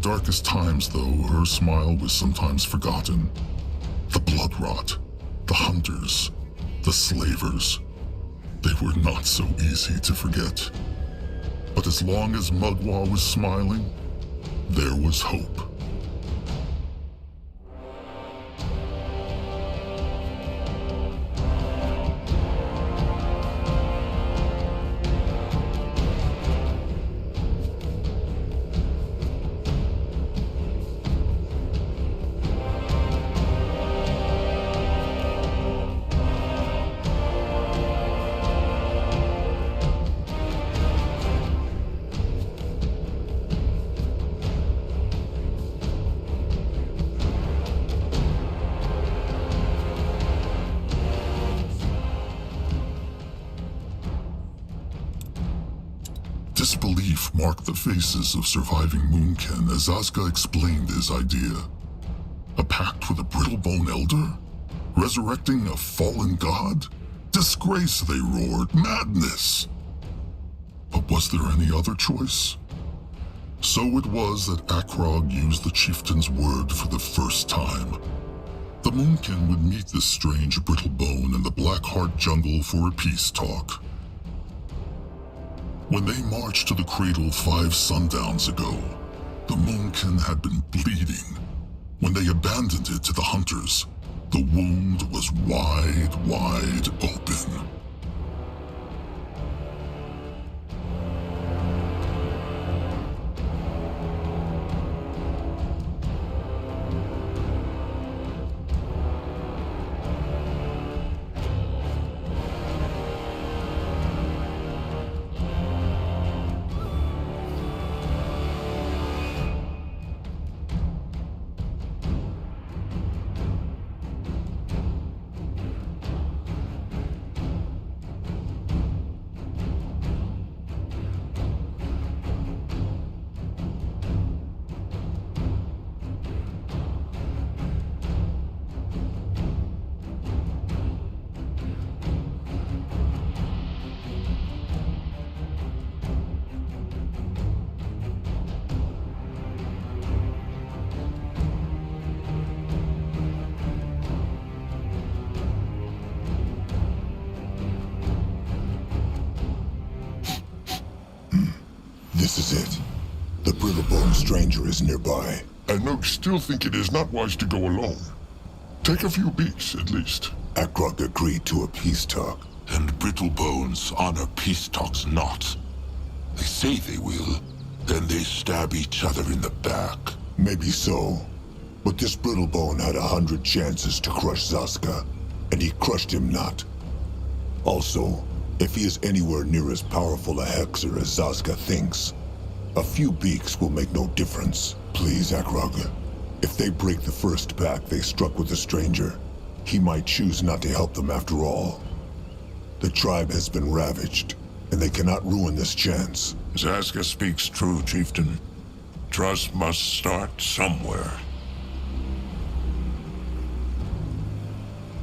darkest times, though, her smile was sometimes forgotten. The blood rot, the hunters, the slavers, they were not so easy to forget. But as long as Mugwa was smiling, there was hope. Disbelief marked the faces of surviving Moonkin as Asuka explained his idea. A pact with a brittle-bone elder? Resurrecting a fallen god? Disgrace, they roared. Madness! But was there any other choice? So it was that Akrog used the chieftain's word for the first time. The Moonkin would meet this strange brittle-bone in the Blackheart jungle for a peace talk. When they marched to the cradle 5 sundowns ago, the Moonkin had been bleeding. When they abandoned it to the hunters, the wound was wide open. This is it. The brittle-bone stranger is nearby. And Nogue still think it is not wise to go alone. Take a few beats, at least. Akrog agreed to a peace talk. And brittle-bones honor peace talks not. They say they will, then they stab each other in the back. Maybe so. But this brittle-bone had 100 chances to crush Zaska, and he crushed him not. Also, if he is anywhere near as powerful a hexer as Zaska thinks, a few beaks will make no difference. Please, Akrog. If they break the first pact they struck with the stranger, he might choose not to help them after all. The tribe has been ravaged, and they cannot ruin this chance. Zaska speaks true, chieftain. Trust must start somewhere.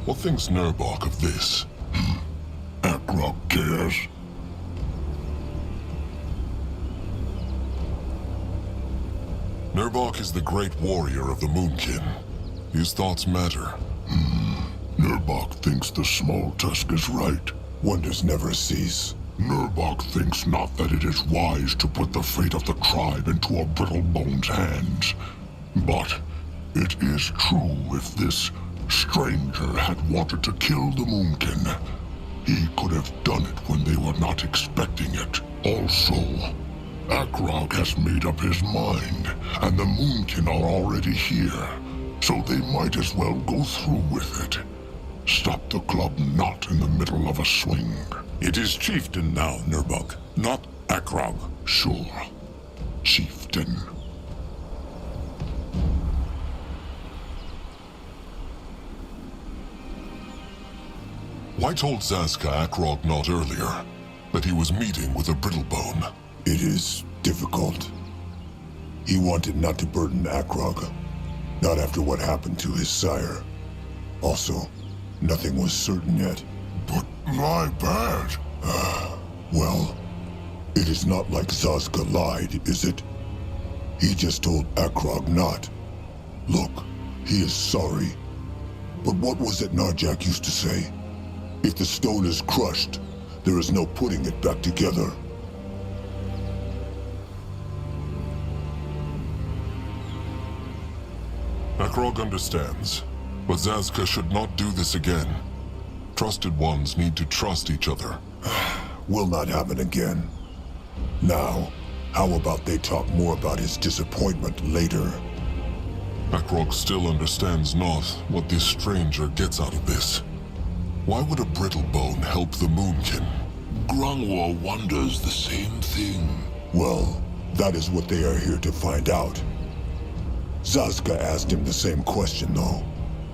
What thinks Nurbok of this? Akrog cares. Nurbok is the great warrior of the Moonkin. His thoughts matter. Nurbok thinks the small tusk is right. Wonders never cease. Nurbok thinks not that it is wise to put the fate of the tribe into a brittle-bone's hands. But it is true if this stranger had wanted to kill the Moonkin, he could have done it when they were not expecting it. Also, Akrog has made up his mind, and the Moonkin are already here, so they might as well go through with it. Stop the club not in the middle of a swing. It is chieftain now, Nurbok, not Akrog. Sure, chieftain. Why told Zaska Akrog not earlier that he was meeting with a brittlebone? It is difficult. He wanted not to burden Akrog, not after what happened to his sire. Also, nothing was certain yet. But my bad. Well, it is not like Zaska lied, is it? He just told Akrog not. Look, he is sorry. But what was it Narjak used to say? If the stone is crushed, there is no putting it back together. Akrog understands, but Zazka should not do this again. Trusted ones need to trust each other. We'll not have it again. Now, how about they talk more about his disappointment later? Akrog still understands not what this stranger gets out of this. Why would a brittle bone help the Moonkin? Grungwar wonders the same thing. Well, that is what they are here to find out. Zazka asked him the same question, though,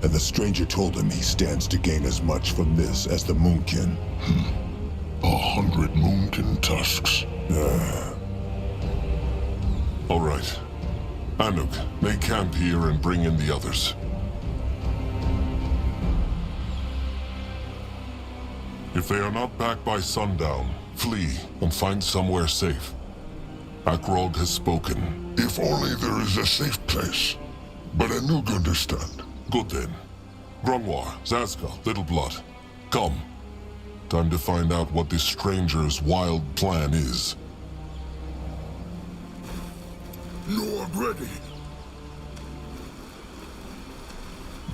and the stranger told him he stands to gain as much from this as the Moonkin. 100 Moonkin tusks. All right. Anuk, make camp here and bring in the others. If they are not back by sundown, flee and find somewhere safe. Akrog has spoken. If only there is a safe place. But Anuk understand. Good then. Grungwar, Zazka, Little Blood, come. Time to find out what this stranger's wild plan is. You are ready.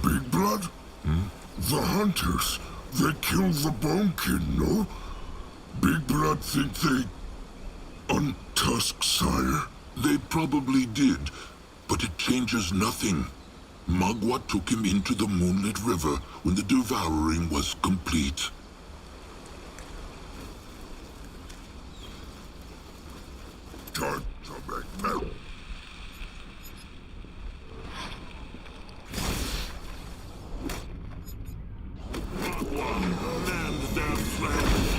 Big Blood? The hunters, they killed the Bonekin, no? Big Blood think they untusk, sire? They probably did, but it changes nothing. Magua took him into the Moonlit River when the devouring was complete. Time to make metal. Land their flesh.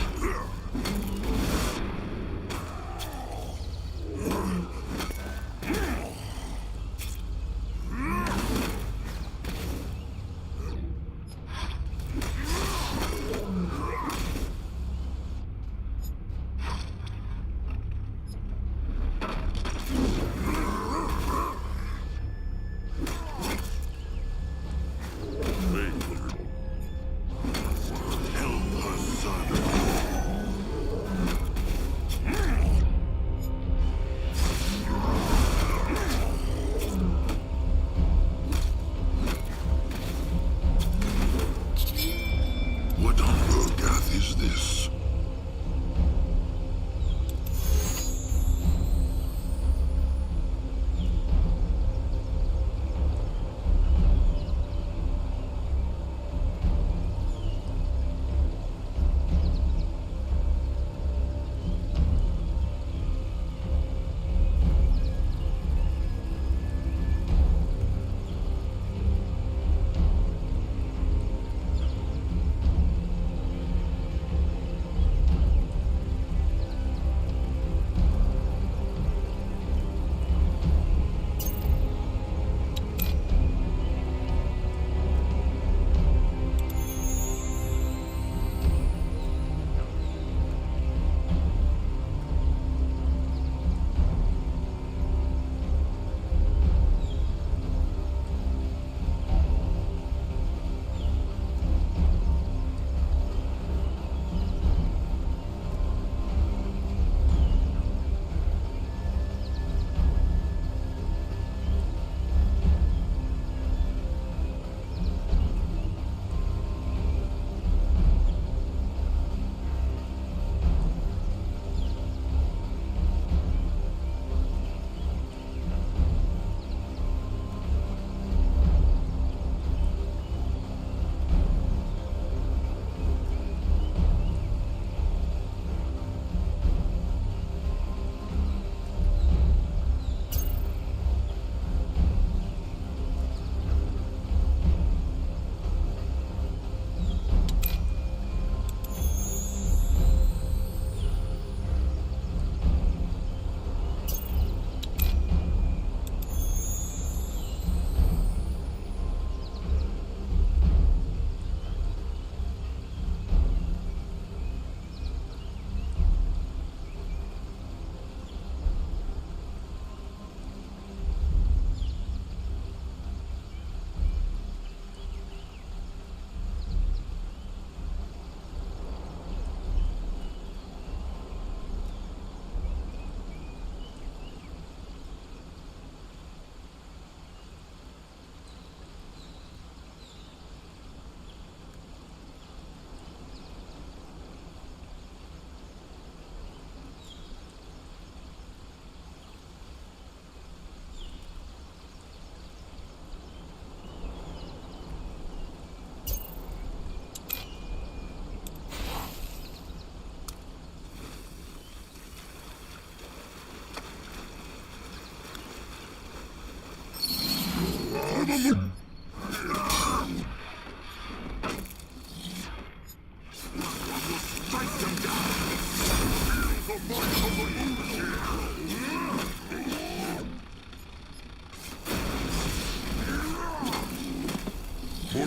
More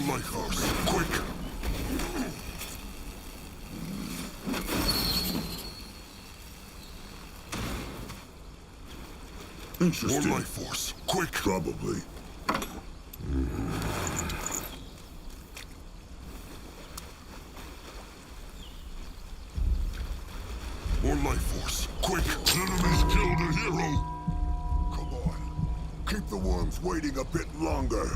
life force, quick! Interesting. More life force, quick! Probably. More life force, quick! Enemy's killed a hero! Come on. Keep the worms waiting a bit longer.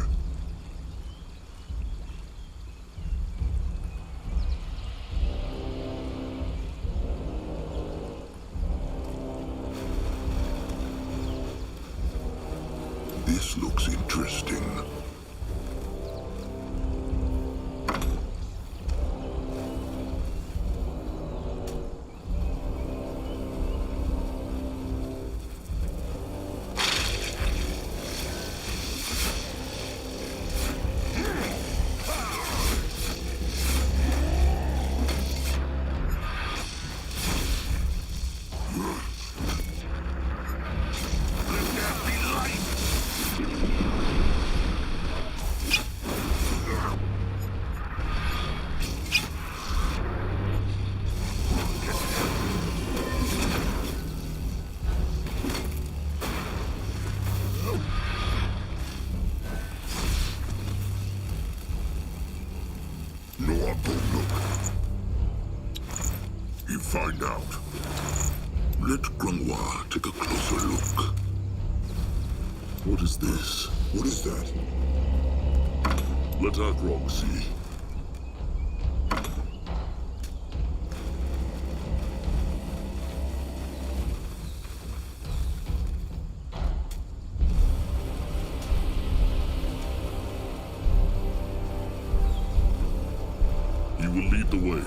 This looks interesting. Find out. Let Grunwar take a closer look. What is this? What is that? Let Akrog see. You will lead the way.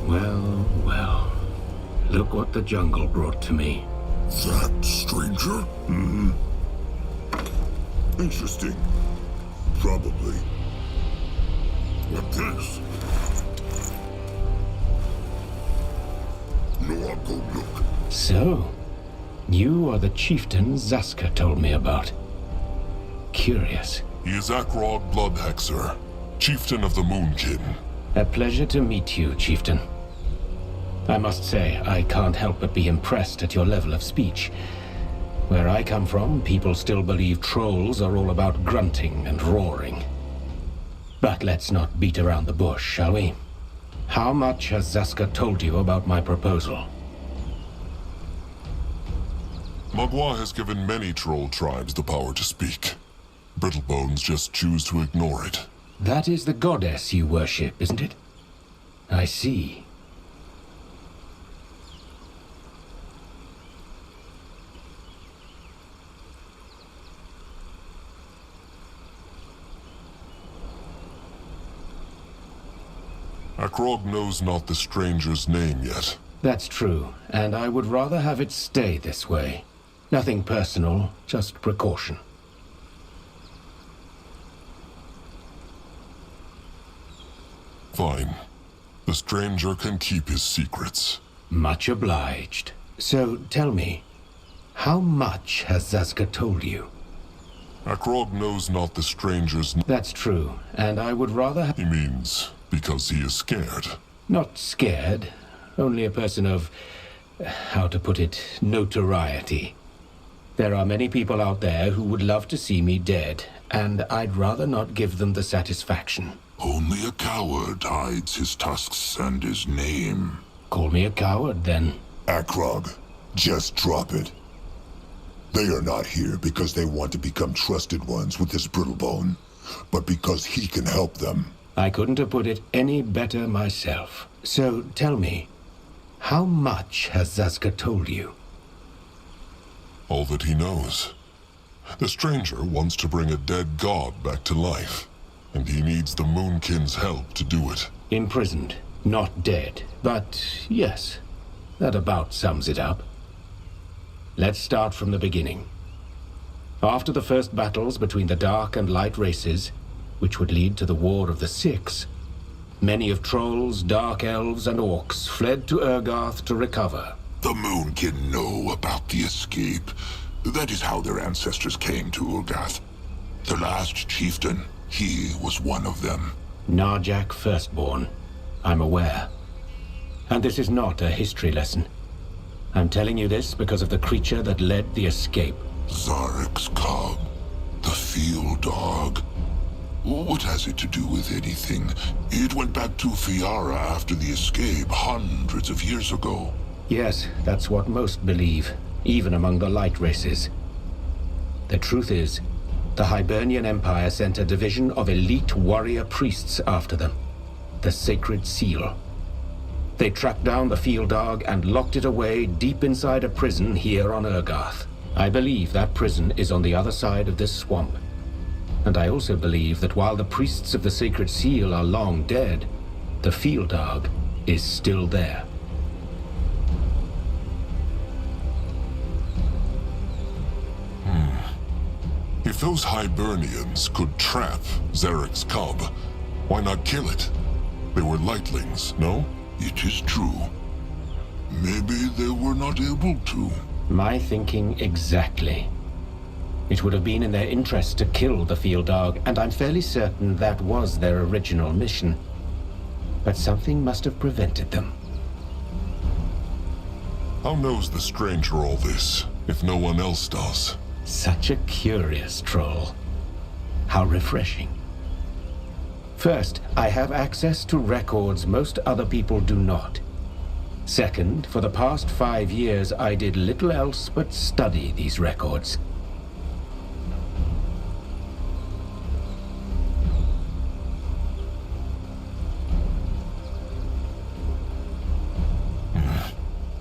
Well, well. Look what the jungle brought to me. That stranger? Hmm. Interesting. Probably. What this? No, I'll go look. So, you are the chieftain Zaska told me about. Curious. He is Akrog Bloodhexer, chieftain of the Moonkin. A pleasure to meet you, chieftain. I must say, I can't help but be impressed at your level of speech. Where I come from, people still believe trolls are all about grunting and roaring. But let's not beat around the bush, shall we? How much has Zaska told you about my proposal? Magua has given many troll tribes the power to speak. Brittlebones just choose to ignore it. That is the goddess you worship, isn't it? I see. Akrog knows not the stranger's name yet. That's true, and I would rather have it stay this way. Nothing personal, just precaution. Fine. The stranger can keep his secrets. Much obliged. So, tell me, how much has Zaska told you? Akrog knows not the stranger's name. That's true, and I would rather He means because he is scared. Not scared, only a person of, how to put it, notoriety. There are many people out there who would love to see me dead, and I'd rather not give them the satisfaction. Only a coward hides his tusks and his name. Call me a coward, then. Akrog, just drop it. They are not here because they want to become trusted ones with this Brittlebone, but because he can help them. I couldn't have put it any better myself. So, tell me, how much has Zaska told you? All that he knows. The stranger wants to bring a dead god back to life, and he needs the Moonkin's help to do it. Imprisoned. Not dead, but yes, that about sums it up. Let's start from the beginning. After the first battles between the Dark and Light races, which would lead to the War of the Six, many of Trolls, Dark Elves, and Orcs fled to Urgarth to recover. The Moonkin know about the escape. That is how their ancestors came to Urgarth. The last chieftain, he was one of them. Narjak Firstborn. I'm aware. And this is not a history lesson. I'm telling you this because of the creature that led the escape. Zarek's cub. The field dog. What has it to do with anything? It went back to Fiara after the escape, hundreds of years ago. Yes, that's what most believe, even among the light races. The truth is, the Hibernian Empire sent a division of elite warrior priests after them. The Sacred Seal. They tracked down the field dog and locked it away deep inside a prison here on Urgarth. I believe that prison is on the other side of this swamp. And I also believe that while the priests of the Sacred Seal are long dead, the field dog is still there. If those Hibernians could trap Zarek's cub, why not kill it? They were lightlings, no? It is true. Maybe they were not able to. My thinking exactly. It would have been in their interest to kill the field dog, and I'm fairly certain that was their original mission. But something must have prevented them. How knows the stranger all this, if no one else does? Such a curious troll. How refreshing. First, I have access to records most other people do not. Second, for the past 5 years, I did little else but study these records.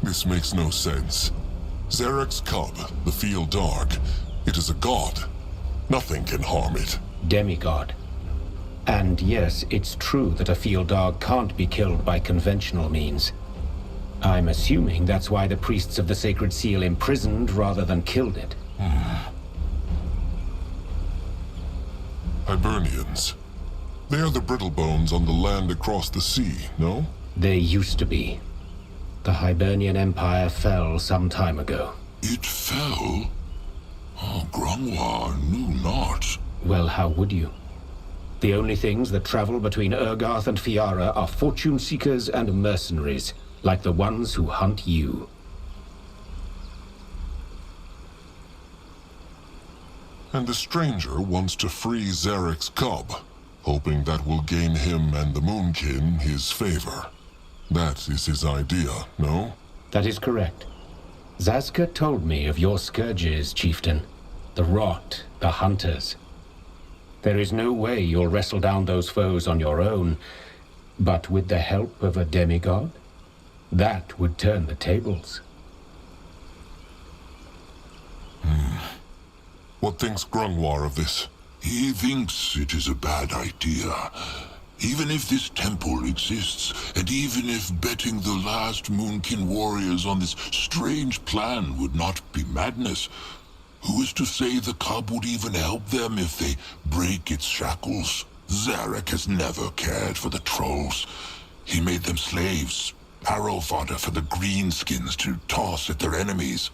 This makes no sense. Zarek's cub, the field dog, it is a god. Nothing can harm it. Demigod. And yes, it's true that a field dog can't be killed by conventional means. I'm assuming that's why the priests of the Sacred Seal imprisoned rather than killed it. Hibernians. They are the Brittlebones on the land across the sea, no? They used to be. The Hibernian Empire fell some time ago. It fell? Oh, Grungwar knew not. Well, how would you? The only things that travel between Urgarth and Fiara are fortune seekers and mercenaries, like the ones who hunt you. And the stranger wants to free Zarek's cub, hoping that will gain him and the Moonkin his favor. That is his idea, no? That is correct. Zazka told me of your scourges, chieftain. The rot, the hunters. There is no way you'll wrestle down those foes on your own, but with the help of a demigod, that would turn the tables. What thinks Grungwar of this? He thinks it is a bad idea. Even if this temple exists, and even if betting the last Moonkin warriors on this strange plan would not be madness, who is to say the cub would even help them if they break its shackles? Zarek has never cared for the trolls. He made them slaves, arrow fodder for the greenskins to toss at their enemies.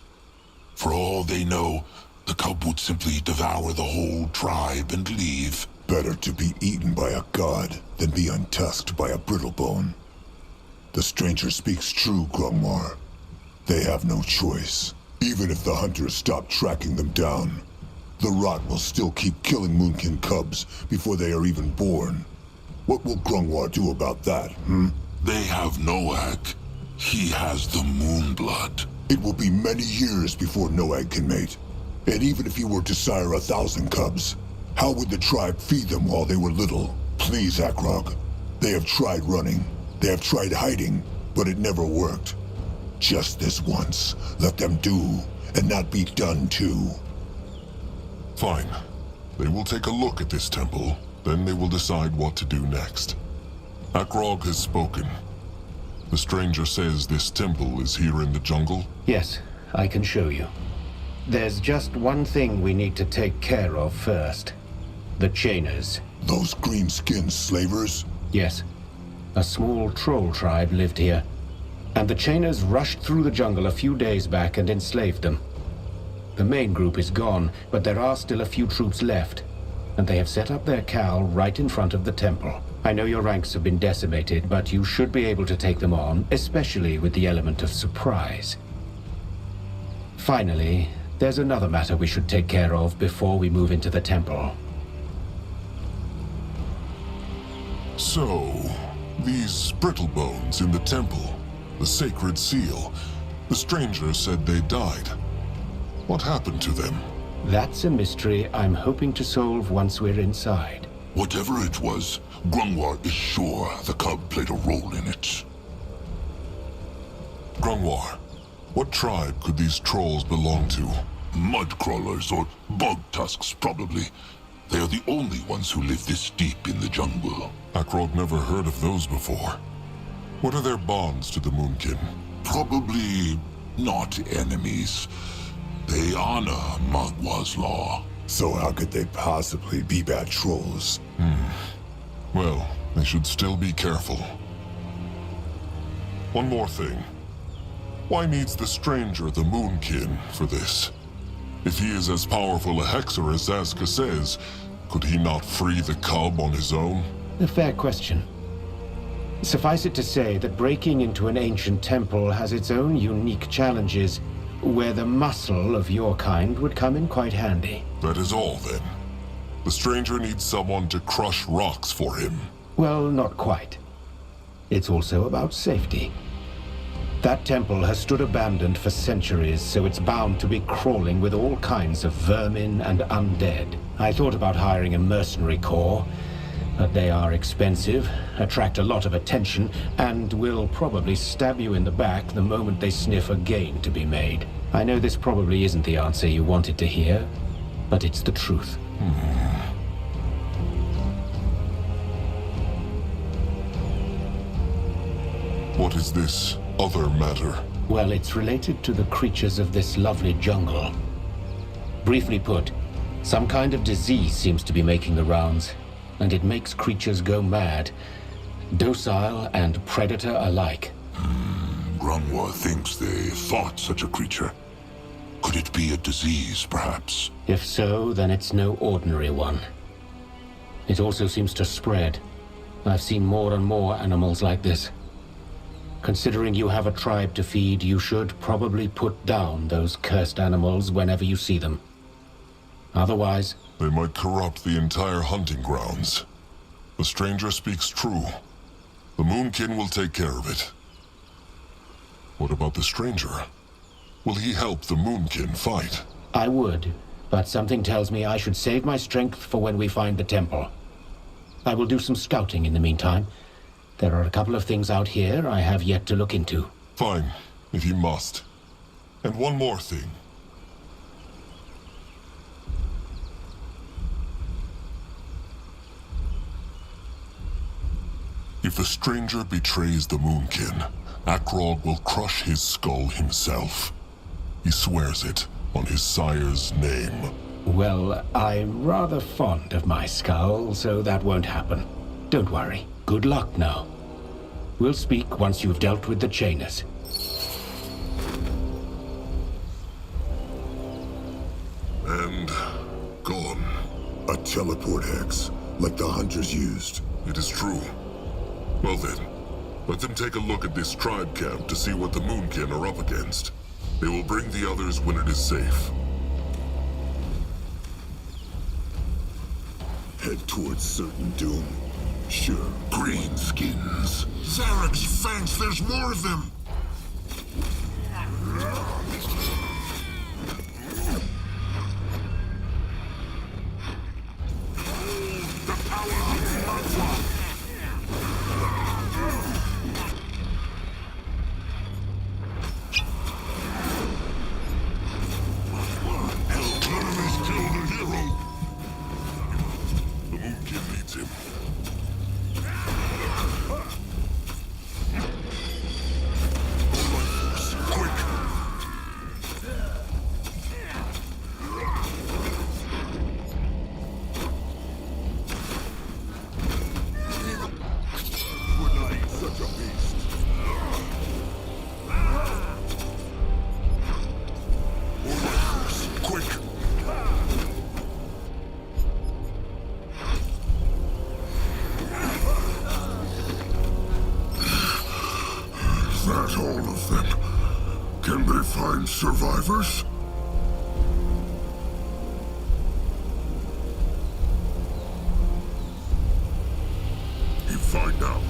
For all they know, the cub would simply devour the whole tribe and leave. Better to be eaten by a god than be untusked by a brittlebone. The stranger speaks true, Grungwar. They have no choice. Even if the hunters stop tracking them down, the rot will still keep killing Moonkin cubs before they are even born. What will Grungwar do about that, They have Noag. He has the Moonblood. It will be many years before Noag can mate. And even if he were to sire 1,000 cubs, how would the tribe feed them while they were little? Please, Akrog. They have tried running. They have tried hiding, but it never worked. Just this once, let them do, and not be done to. Fine. They will take a look at this temple, then they will decide what to do next. Akrog has spoken. The stranger says this temple is here in the jungle? Yes, I can show you. There's just one thing we need to take care of first. The Chainers. Those green-skinned slavers? Yes. A small troll tribe lived here. And the Chainers rushed through the jungle a few days back and enslaved them. The main group is gone, but there are still a few troops left. And they have set up their cowl right in front of the temple. I know your ranks have been decimated, but you should be able to take them on, especially with the element of surprise. Finally, there's another matter we should take care of before we move into the temple. So, these brittle bones in the temple, the sacred seal, the stranger said they died. What happened to them? That's a mystery I'm hoping to solve once we're inside. Whatever it was, Grungwar is sure the cub played a role in it. Grungwar, what tribe could these trolls belong to? Mudcrawlers or bug tusks, probably. They are the only ones who live this deep in the jungle. Akrog never heard of those before. What are their bonds to the Moonkin? Probably not enemies. They honor Magwa's law. So how could they possibly be bad trolls? Well, they should still be careful. One more thing. Why needs the stranger the Moonkin for this? If he is as powerful a hexer as Zazka says, could he not free the cub on his own? A fair question. Suffice it to say that breaking into an ancient temple has its own unique challenges, where the muscle of your kind would come in quite handy. That is all, then. The stranger needs someone to crush rocks for him. Well, not quite. It's also about safety. That temple has stood abandoned for centuries, so it's bound to be crawling with all kinds of vermin and undead. I thought about hiring a mercenary corps, but they are expensive, attract a lot of attention, and will probably stab you in the back the moment they sniff a gain to be made. I know this probably isn't the answer you wanted to hear, but it's the truth. What is this other matter? Well, it's related to the creatures of this lovely jungle. Briefly put, some kind of disease seems to be making the rounds, and it makes creatures go mad, docile and predator alike. Grungwar thinks they fought such a creature. Could it be a disease, perhaps? If so, then it's no ordinary one. It also seems to spread. I've seen more and more animals like this. Considering you have a tribe to feed, you should probably put down those cursed animals whenever you see them. Otherwise... They might corrupt the entire hunting grounds. The stranger speaks true. The Moonkin will take care of it. What about the stranger? Will he help the Moonkin fight? I would, but something tells me I should save my strength for when we find the temple. I will do some scouting in the meantime. There are a couple of things out here I have yet to look into. Fine, if you must. And one more thing. If the stranger betrays the Moonkin, Akrog will crush his skull himself. He swears it on his sire's name. Well, I'm rather fond of my skull, so that won't happen. Don't worry. Good luck now. We'll speak once you've dealt with the Chainers. And gone. A teleport hex, like the hunters used. It is true. Well then, let them take a look at this tribe camp to see what the Moonkin are up against. They will bring the others when it is safe. Head towards certain doom. Sure. Greenskins. Zarek's fangs, there's more of them! The power of Magwa! Enemies killed a hero! The Moonkin needs him. that all of them? Can they find survivors? You find out.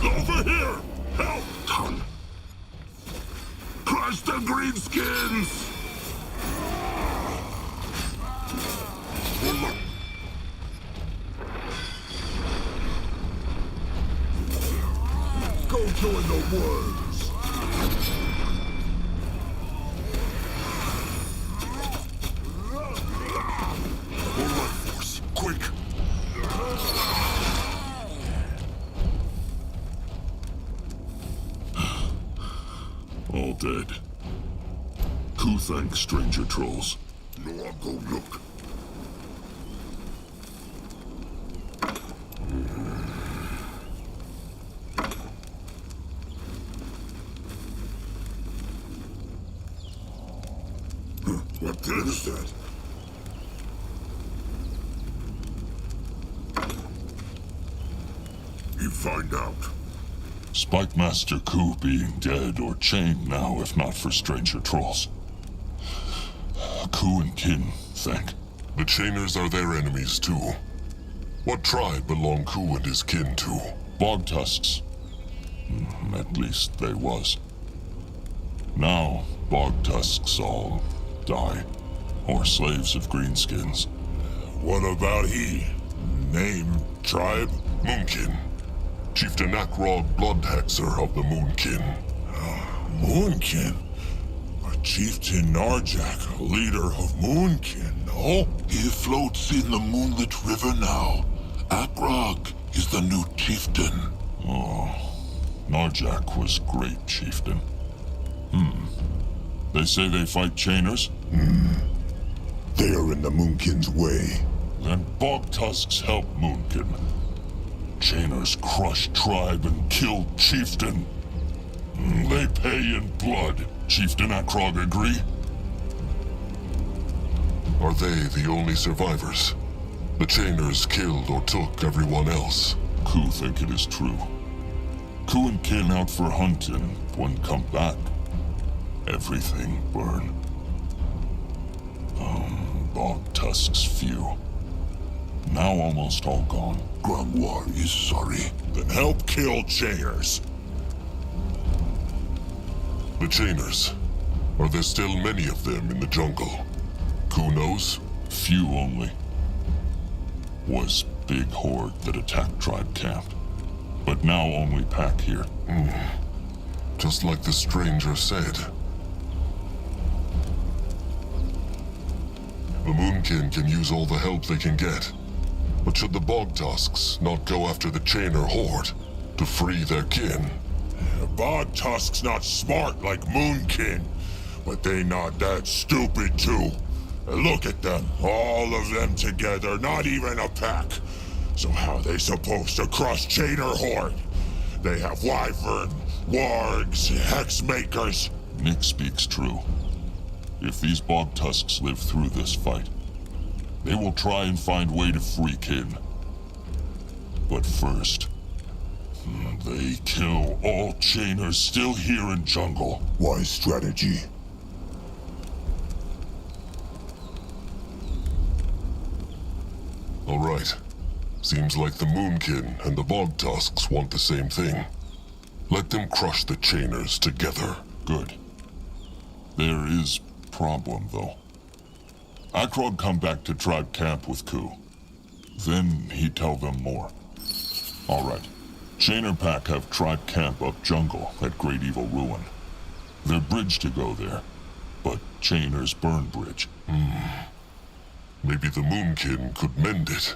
Over here! Help! Ton! Crush the greenskins! Go join the worms! More life force! Quick! All dead. Who thanks stranger trolls? No, I'll go look. What is that? You find out. Spike Master Ku being dead or chained now, if not for stranger trolls. Ku and kin, thank. The chainers are their enemies too. What tribe belong Ku and his kin to? Bog tusks. At least they was. Now, bog tusks all die, or slaves of greenskins. What about he? Name, tribe? Moonkin. Chieftain Akrog Bloodhexer of the Moonkin. Moonkin? A chieftain Narjak, a leader of Moonkin, no? He floats in the moonlit river now. Akrog is the new chieftain. Oh, Narjak was great chieftain. They say they fight chainers? They are in the Moonkin's way. Then bog tusks help Moonkin. Chainers crush tribe and kill chieftain. They pay in blood. Chieftain Akrog agree? Are they the only survivors? The chainers killed or took everyone else. Ku think it is true. Ku and kin out for hunting. When come back, everything burn. Bog tusks few. Now almost all gone. Grungwar is sorry. Then help kill chainers. The chainers. Are there still many of them in the jungle? Ku knows? Few only. Was big horde that attacked tribe camp. But now only pack here. Just like the stranger said. The Moonkin can use all the help they can get. But should the bog tusks not go after the chainer horde to free their kin? Bog Tusk's not smart like Moonkin, but they not that stupid too. Look at them, all of them together, not even a pack. So how they supposed to crush chainer horde? They have wyvern, wargs, hexmakers. Nick speaks true. If these bog tusks live through this fight, they will try and find way to free kin. But first, they kill all chainers still here in jungle. Wise strategy. All right. Seems like the Moonkin and the bog tusks want the same thing. Let them crush the chainers together. Good. There is problem, though. Akrog come back to tribe camp with Ku. Then he tell them more. All right. Chainer pack have tribe camp up jungle at Great Evil Ruin. Their bridge to go there, but chainers burn bridge. Maybe the Moonkin could mend it.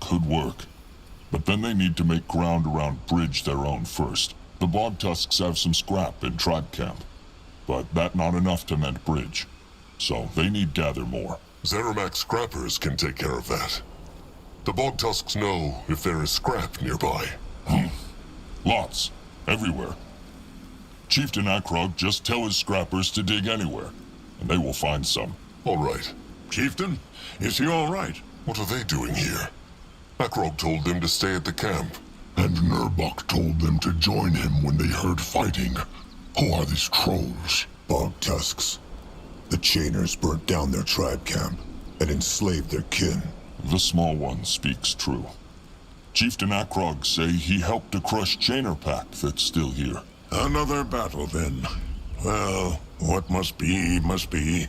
Could work. But then they need to make ground around Bridge their own first. The Bog Tusks have some scrap in Tribe Camp, but that not enough to mend Bridge. So they need gather more. Zeramak scrappers can take care of that. The Bog Tusks know if there is scrap nearby. Lots. Everywhere. Chieftain Akrog just tell his scrappers to dig anywhere, and they will find some. All right. Chieftain, is he all right? What are they doing here? Akrog told them to stay at the camp. And Nurbok told them to join him when they heard fighting. Who are these trolls? Bog Tusks. The Chainers burnt down their tribe camp and enslaved their kin. The small one speaks true. Chieftain Akrog say he helped to crush Chainer pack that's still here. Another battle, then. Well, what must be, must be.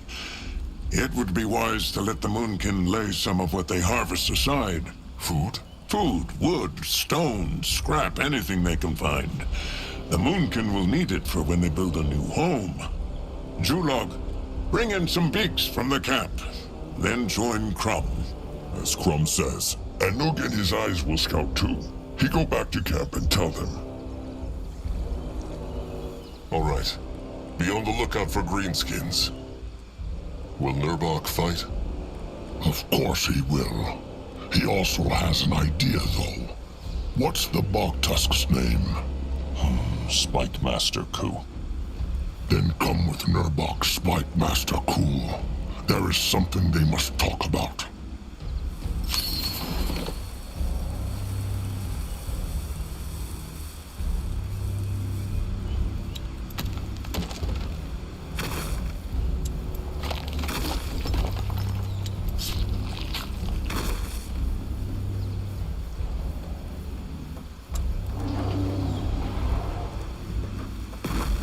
It would be wise to let the Moonkin lay some of what they harvest aside. Food? Food, wood, stone, scrap, anything they can find. The Moonkin will need it for when they build a new home. Julog, bring in some beaks from the camp. Then join Crumb. As Crumb says. And Nook and his eyes will scout too. He go back to camp and tell them. All right. Be on the lookout for greenskins. Will Nurbok fight? Of course he will. He also has an idea, though. What's the Bog Tusk's name? Spike Master Ku. Then come with Nurbok, Spike Master Cool. There is something they must talk about.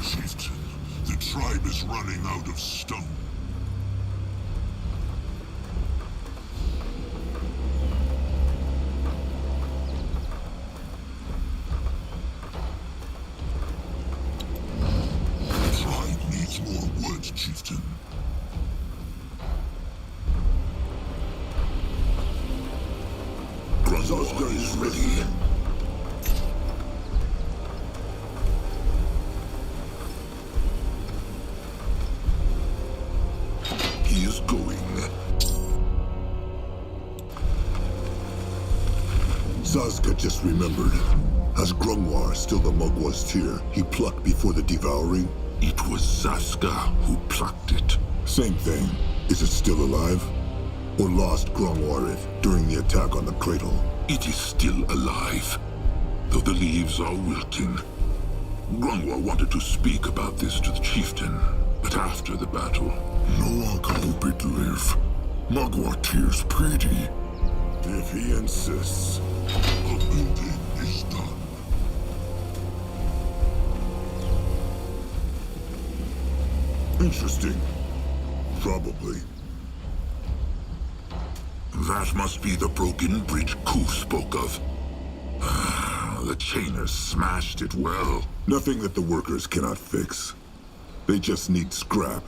Chieftain, the tribe is running out of stone. The tribe needs more wood, Chieftain. Grunzosca is ready. He is going. Zazka just remembered. As Grungwar still the Mugwaz tear he plucked before the devouring? It was Zaska who plucked it. Same thing. Is it still alive? Or lost Grungwar it during the attack on the cradle? It is still alive, though the leaves are wilting. Grungwar wanted to speak about this to the chieftain, but after the battle... No one can hope it live. Mugwar tears pretty. If he insists. The building is done. Interesting. Probably. That must be the broken bridge Ku spoke of. The Chainers smashed it well. Nothing that the workers cannot fix. They just need scrap.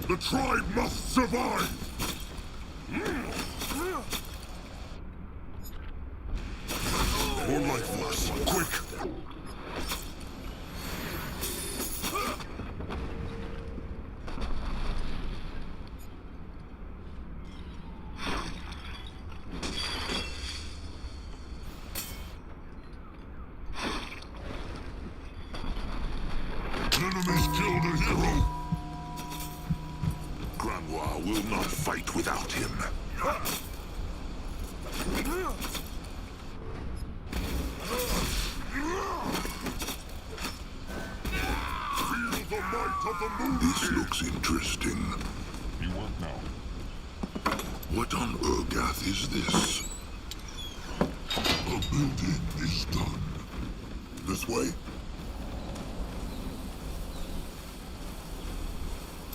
The tribe must survive! More life force, quick! Enemies killed a hero! Grunwar will not fight without him. Feel the might of the moon. This looks interesting. You work now. What on Urgath is this? The building is done. This way?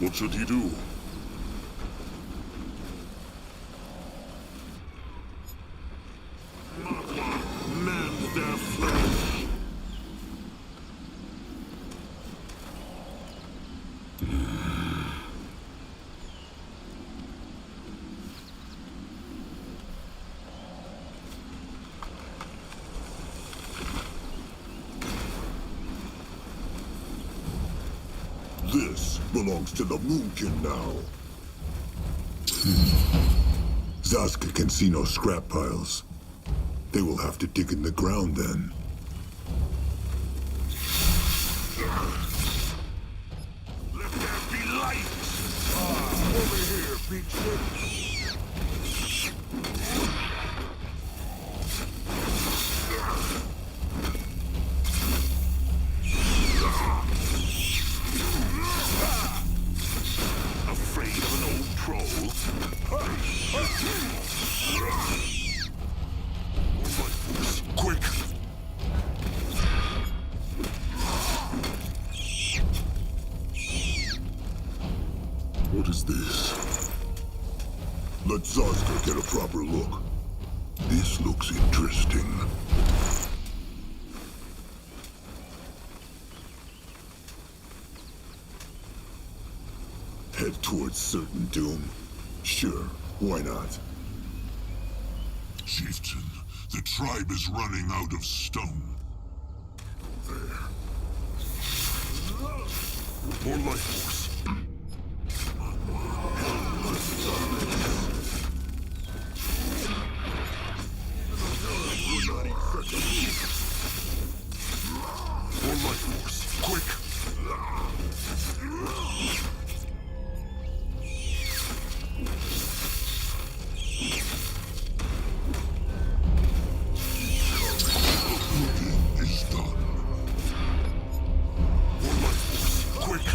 What should he do? Mend their flesh. belongs to the Moonkin now. Zaska can see no scrap piles. They will have to dig in the ground then. Let there be light! Over here, big ship! Afraid of an old troll? Quick! What is this? Let Zaska get a proper look. This looks interesting. Head towards certain doom. Sure, why not? Chieftain, the tribe is running out of stone. There. More life force. More life force. Quick! Is done. More life force. Quick!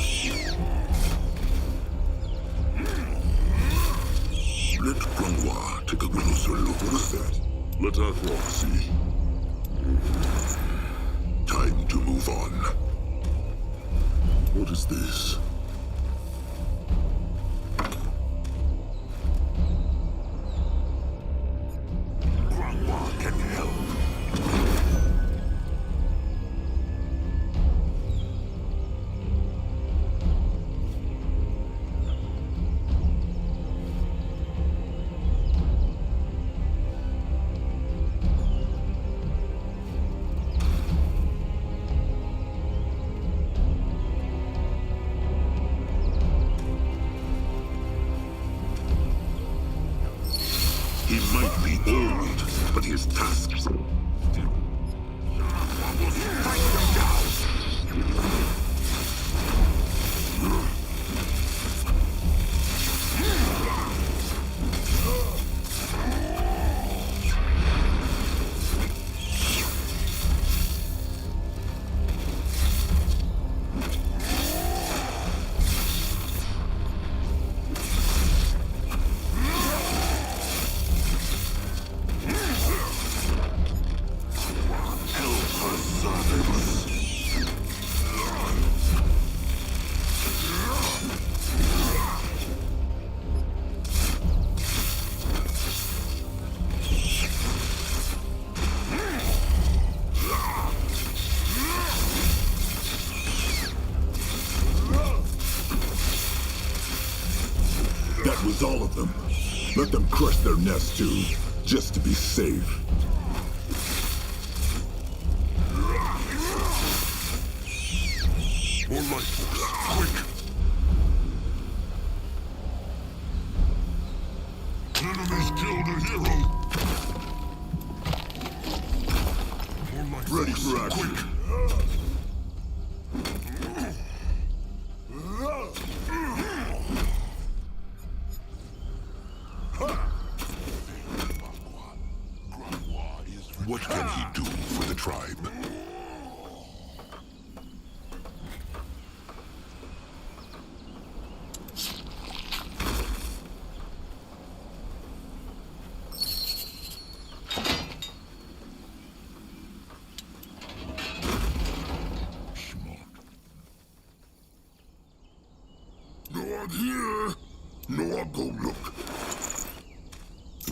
Let Grandwa take a closer look. What is that? Let Athrock see. Time to move on. What is this? Grandma can help. He might be old, but his tasks... Strike them down! That was all of them. Let them crush their nest too, just to be safe. More life force. Quick! Enemies killed a hero! More life Ready force. for action. Quick! What can he do for the tribe? No one here! No, I'll go look.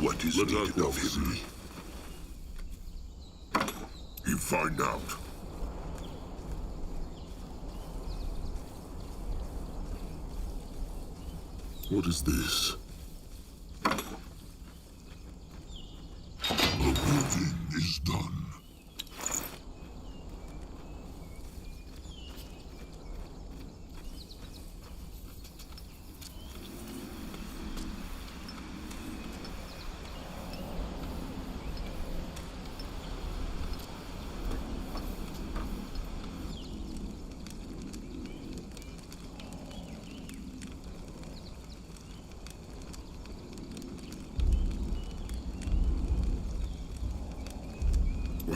What is Let needed Athrock of him? see. You find out. What is this? The building is done.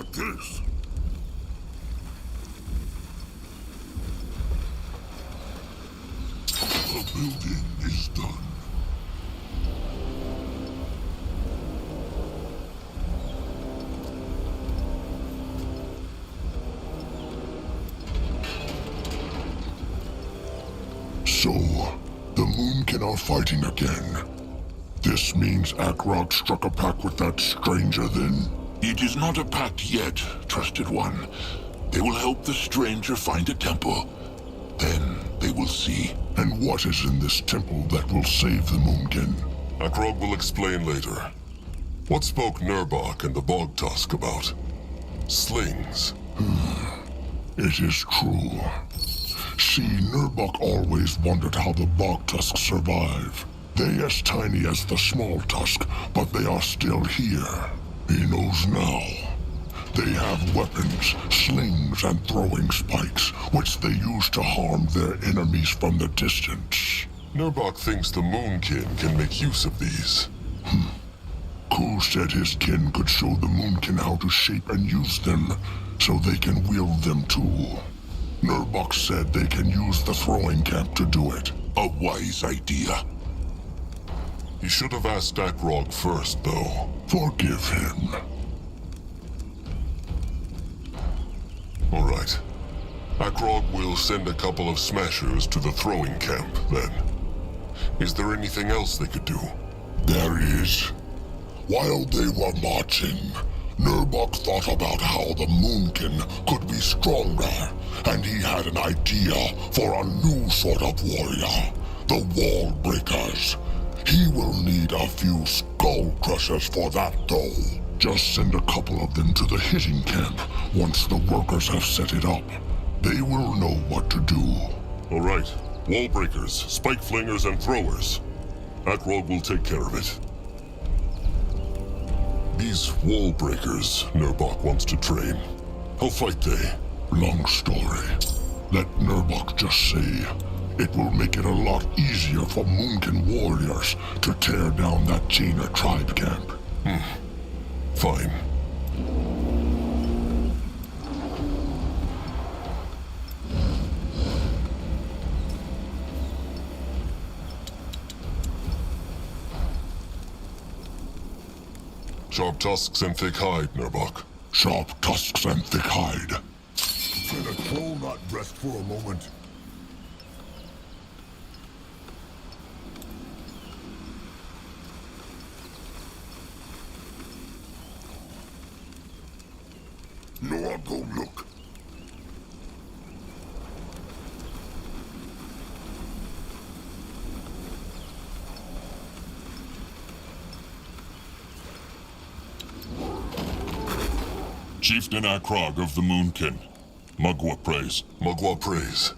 like this. The building is done. So, the Moonkin are fighting again. This means Akrog struck a pact with that stranger then? It is not a pact yet, Trusted One. They will help the stranger find a temple. Then they will see. And what is in this temple that will save the Moonkin? Akrog will explain later. What spoke Nurbok and the Bog Tusk about? Slings. It is true. See, Nurbok always wondered how the Bog Tusks survive. They as tiny as the small tusk, but they are still here. He knows now. They have weapons, slings, and throwing spikes, which they use to harm their enemies from the distance. Nurbok thinks the Moonkin can make use of these. Ku said his kin could show the Moonkin how to shape and use them, so they can wield them too. Nurbok said they can use the throwing camp to do it. A wise idea. He should have asked Akrog first, though. Forgive him. All right. Akrog will send a couple of smashers to the throwing camp, then. Is there anything else they could do? There is. While they were marching, Nurbok thought about how the Moonkin could be stronger, and he had an idea for a new sort of warrior, the Wall Breakers. He will need a few skull crushers for that, though. Just send a couple of them to the hitting camp once the workers have set it up. They will know what to do. All right. Wall breakers, spike flingers, and throwers. Akrog will take care of it. These wall breakers Nurbok wants to train. How fight they? Long story. Let Nurbok just say, it will make it a lot easier for Moonkin warriors to tear down that Chainer tribe camp. Fine. Sharp tusks and thick hide, Nurbok. Sharp tusks and thick hide. Can a troll not rest for a moment? No, I'll go look. Chieftain Akrog of the Moonkin. Mugwa prays. Mugwa prays.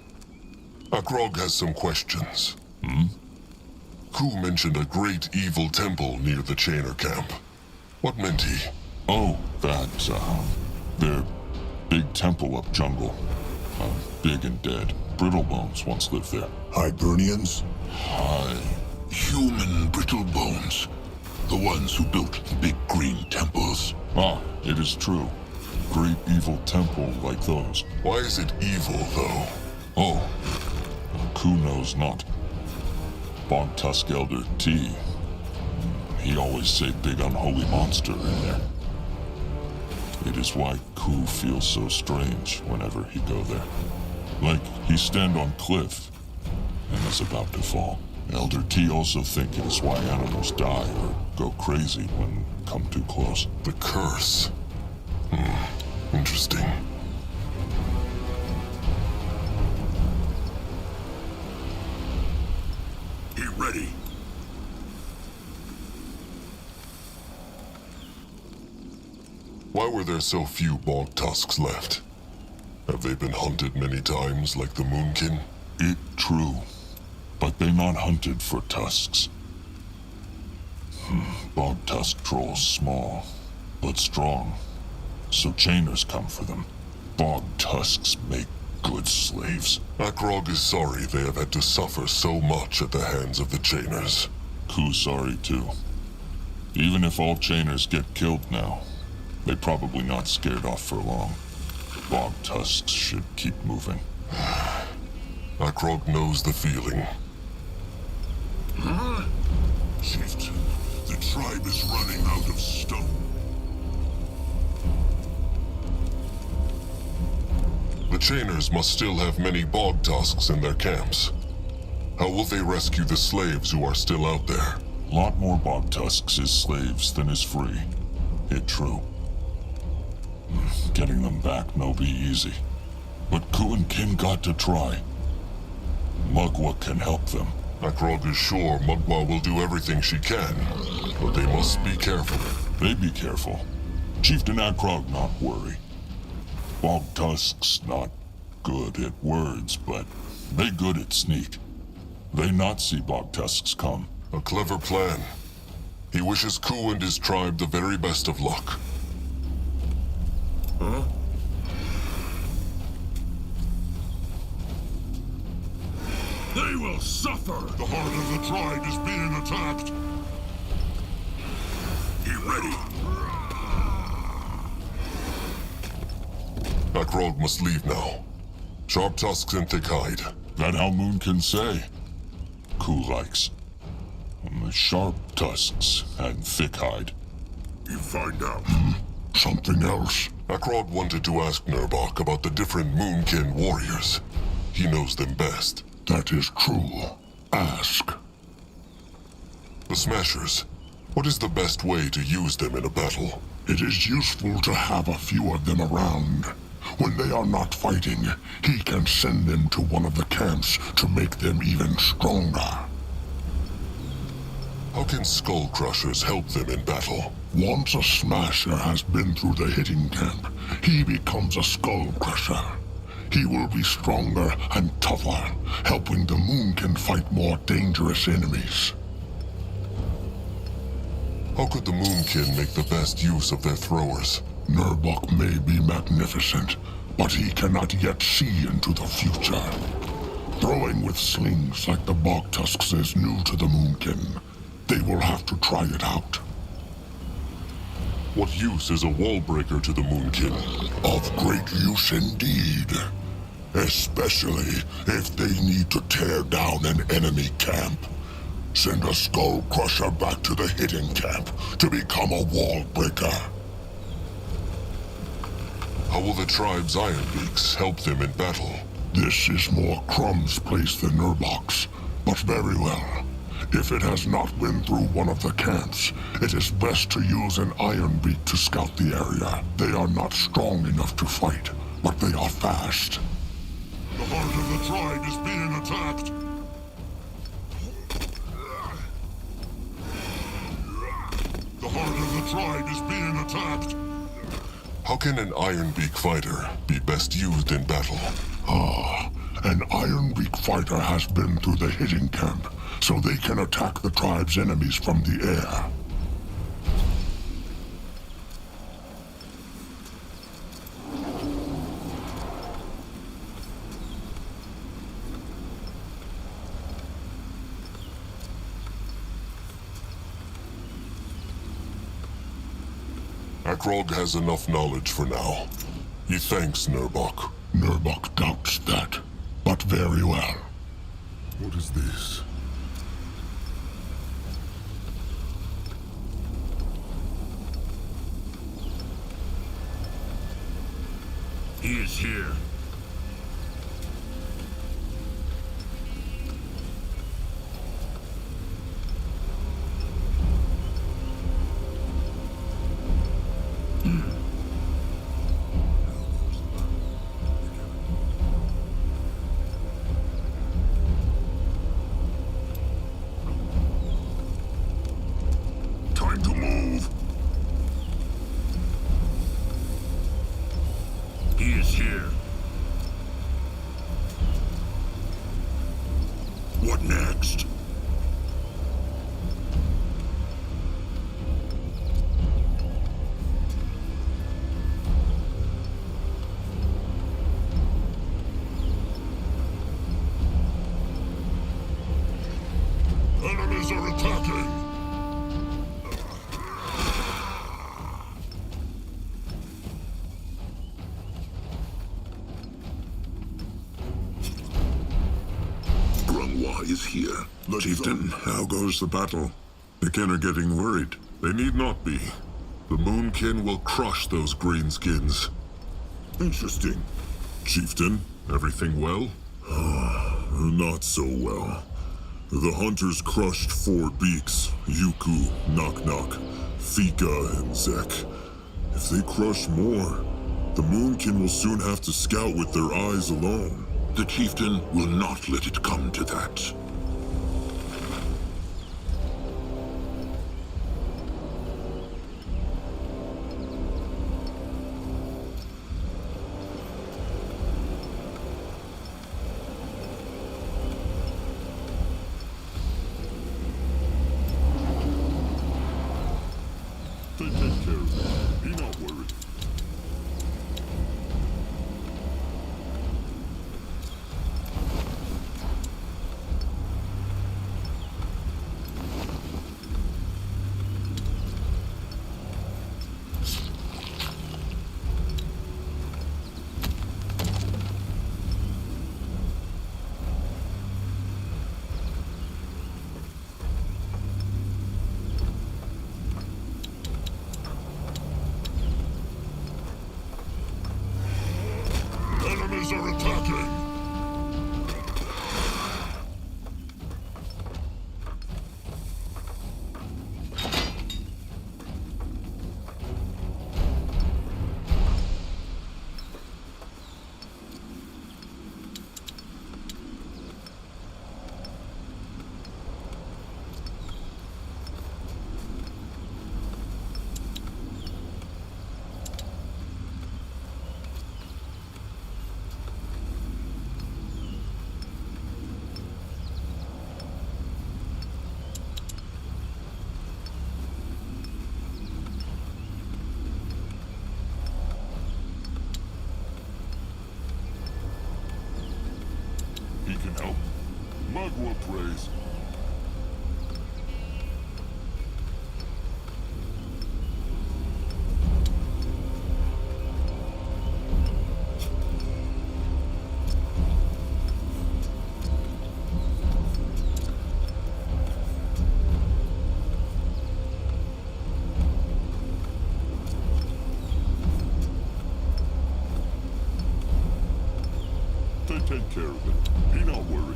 Akrog has some questions. Ku mentioned a great evil temple near the Chainer camp. What meant he? Oh, that, their big temple up jungle. Big and dead. Brittlebones once lived there. Hibernians? Human Brittlebones. The ones who built the big green temples. Ah, it is true. Great evil temple like those. Why is it evil, though? Oh, Ku knows not. Bog Tusk Elder T. He always say big unholy monster in there. It is why Ku feels so strange whenever he go there. Like he stand on cliff and is about to fall. Elder T also think it is why animals die or go crazy when come too close. The curse. Interesting. Be ready. Why were there so few Bog Tusks left? Have they been hunted many times like the Moonkin? It true, but they not hunted for tusks. Bog tusk trolls small, but strong, so chainers come for them. Bog tusks make good slaves. Akrog is sorry they have had to suffer so much at the hands of the chainers. Ku sorry too. Even if all chainers get killed now, They're probably not scared off for long. Bog tusks should keep moving. Akrog knows the feeling. Chieftain, the tribe is running out of stone. The Chainers must still have many bog tusks in their camps. How will they rescue the slaves who are still out there? Lot more bog tusks is slaves than is free. It true. Getting them back no be easy. But Ku and Kin got to try. Mugwa can help them. Akrog is sure Mugwa will do everything she can, but they must be careful. They be careful. Chieftain Akrog not worry. Bog tusks not good at words, but they good at sneak. They not see bog tusks come. A clever plan. He wishes Ku and his tribe the very best of luck. Huh? They will suffer! The heart of the tribe is being attacked! Get ready! Akrog must leave now. Sharp tusks and thick hide. That how Moon can say. Ku likes. The sharp tusks and thick hide. You find out. Something else. Akrog wanted to ask Nurbok about the different Moonkin warriors. He knows them best. That is true. Ask. The Smashers. What is the best way to use them in a battle? It is useful to have a few of them around. When they are not fighting, he can send them to one of the camps to make them even stronger. How can Skull Crushers help them in battle? Once a Smasher has been through the hitting camp, he becomes a Skull Crusher. He will be stronger and tougher, helping the Moonkin fight more dangerous enemies. How could the Moonkin make the best use of their throwers? Nurbok may be magnificent, but he cannot yet see into the future. Throwing with slings like the Bog Tusks is new to the Moonkin. They will have to try it out. What use is a wall breaker to the Moonkin? Of great use indeed. Especially if they need to tear down an enemy camp. Send a Skull Crusher back to the hitting camp to become a wall breaker. How will the tribe's Ironbeaks help them in battle? This is more Crumb's place than Nurbok's, but very well. If it has not been through one of the camps, it is best to use an Ironbeak to scout the area. They are not strong enough to fight, but they are fast. The heart of the tribe is being attacked. The heart of the tribe is being attacked. How can an Ironbeak fighter be best used in battle? An Ironbeak fighter has been through the hitting camp, so they can attack the tribe's enemies from the air. Akrog has enough knowledge for now. He thanks Nurbok. Nurbok doubts that, but very well. What is this? He is here. Time to move. He is here. is here. Chieftain, how goes the battle? The kin are getting worried. They need not be. The Moonkin will crush those greenskins. Interesting. Chieftain, everything well? Not so well. The hunters crushed 4 beaks, Yuku, Knock Knock, Fika, and Zek. If they crush more, the Moonkin will soon have to scout with their eyes alone. The chieftain will not let it come to that. They take care of it. Be not worried. Enemies are attacking! He can help. Mug will praise. They take care of it. Be not worried.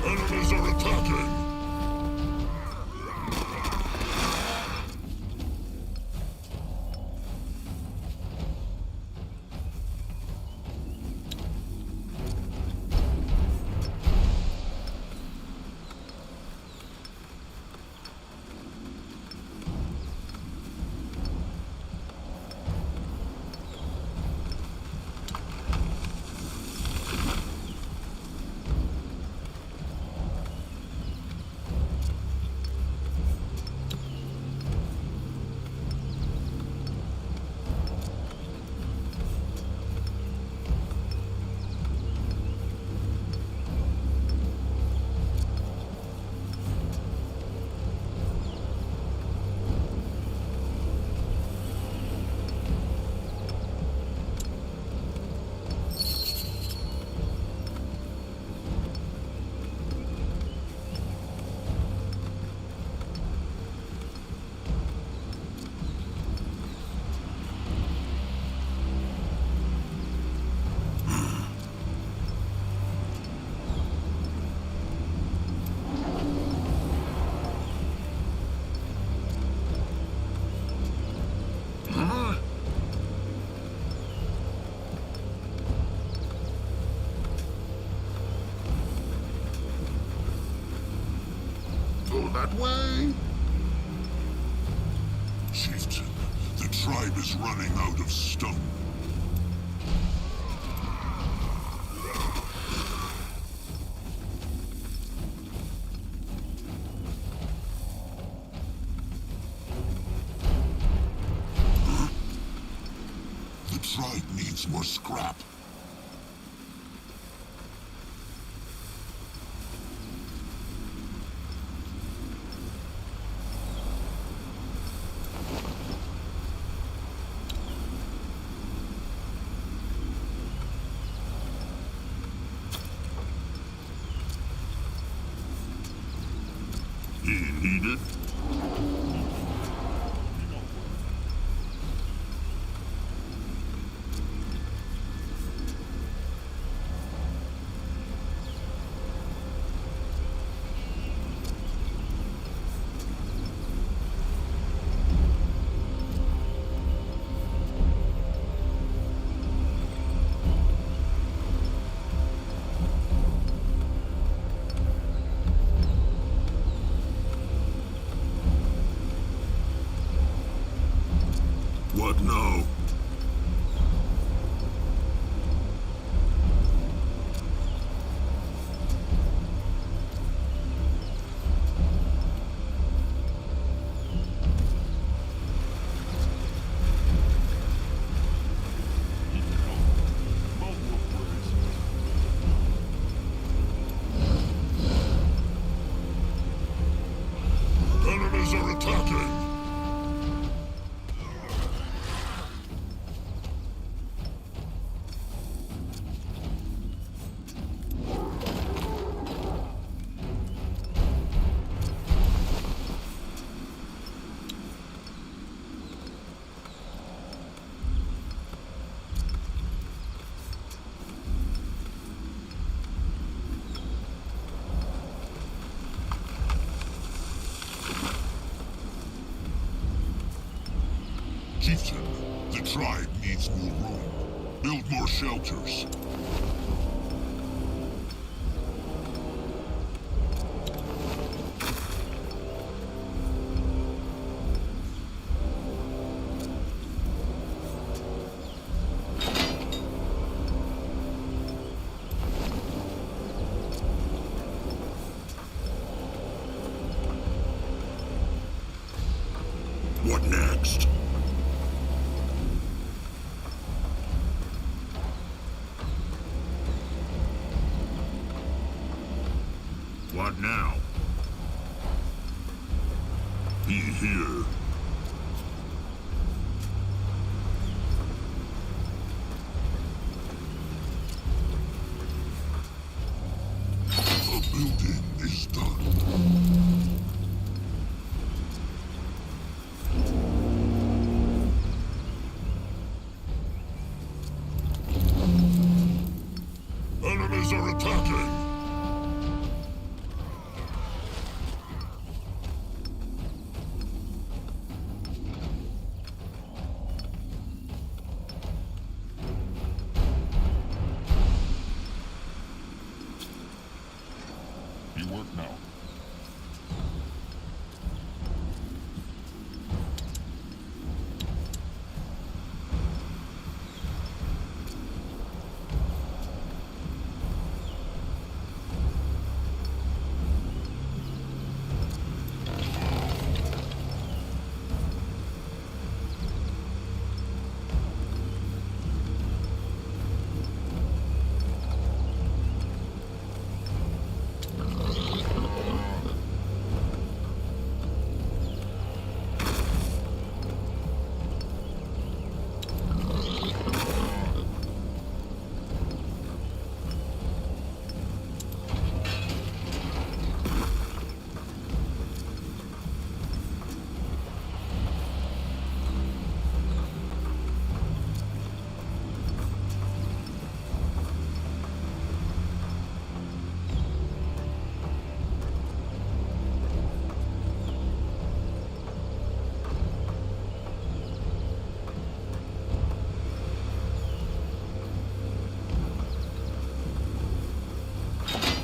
Enemies are attacking! Go that way? Chieftain, the tribe is running out of stone. The tribe needs more scrap. He needed? What now? Enemies are attacking! Chieftain, the tribe needs more room. Build more shelters. What next? What now? Be here. The building is done. Enemies are attacking! You work now.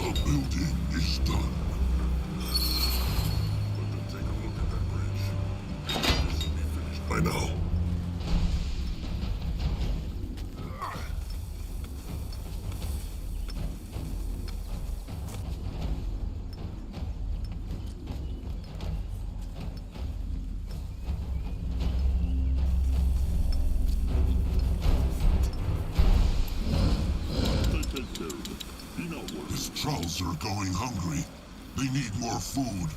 The building is done. Let them take a look at that bridge. This should be finished by now. His trolls are going hungry. They need more food.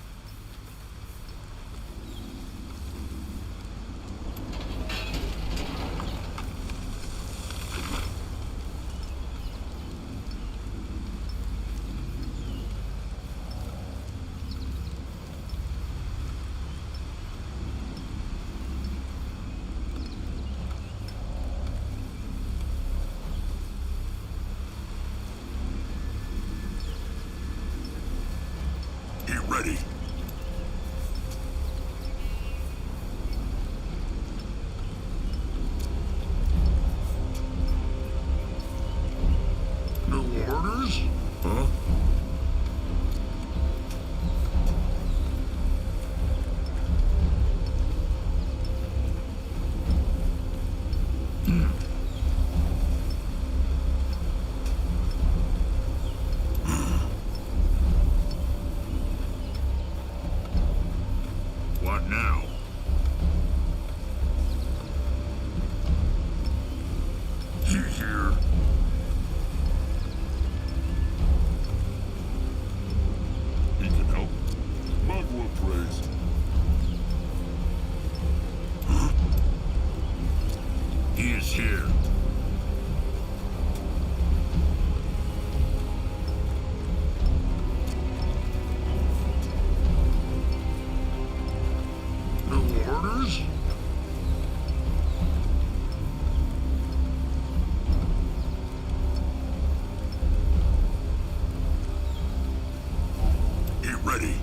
Get ready. No orders? Huh? What now? He here. He can help. Mug will praise. He is here. No orders? Get ready.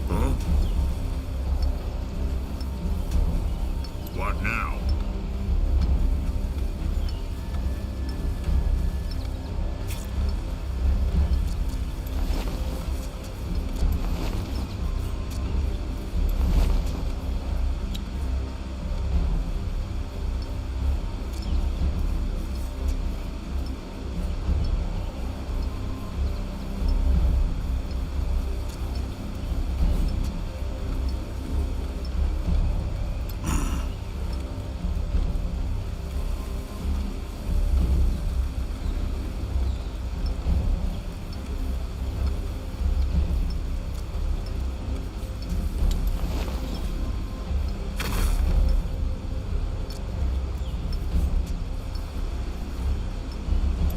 Huh? What now?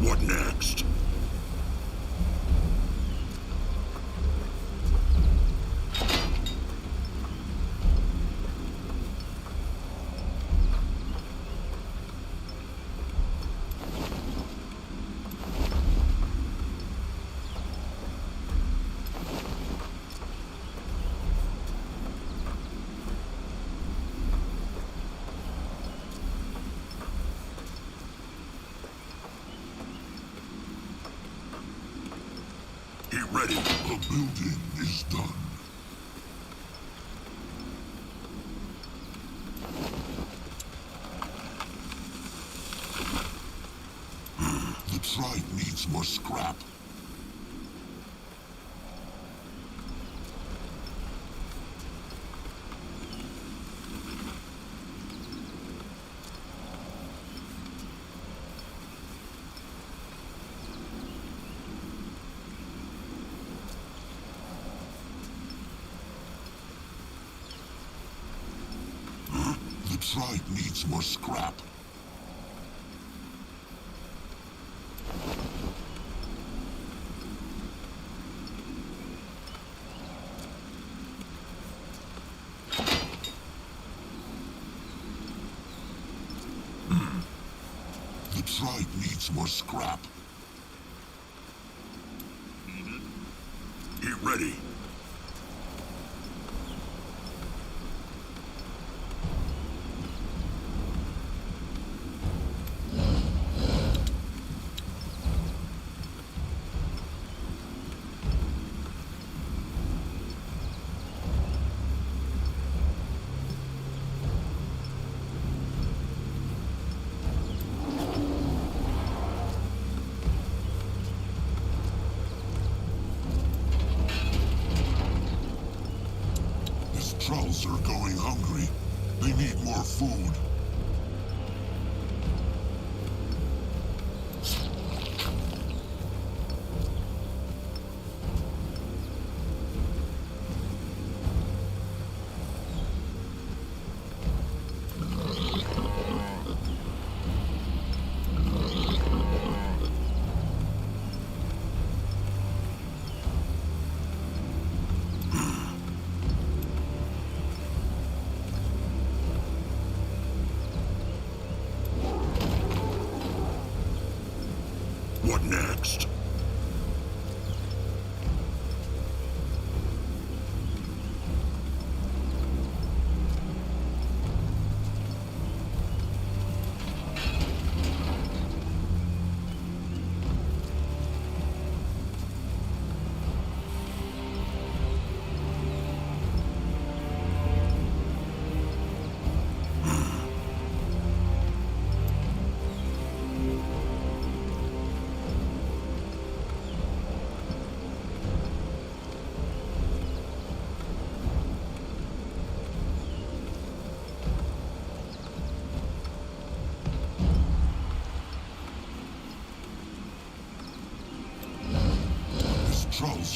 What next? Get ready. The building is done. The tribe needs more scrap. The tribe needs more scrap. The tribe needs more scrap. Get ready. Trolls are going hungry. They need more food.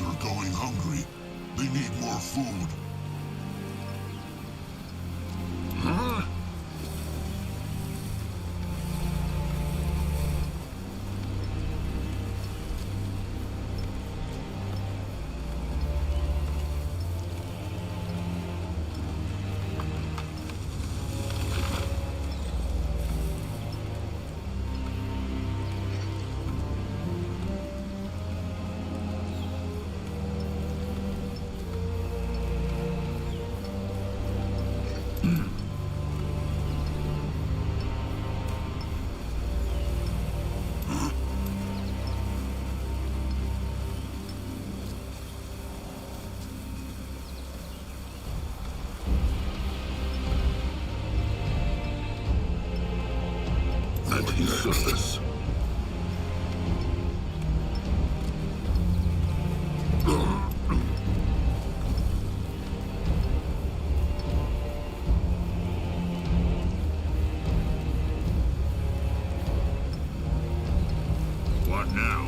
are going hungry. They need more food. Huh? And he surface. What now?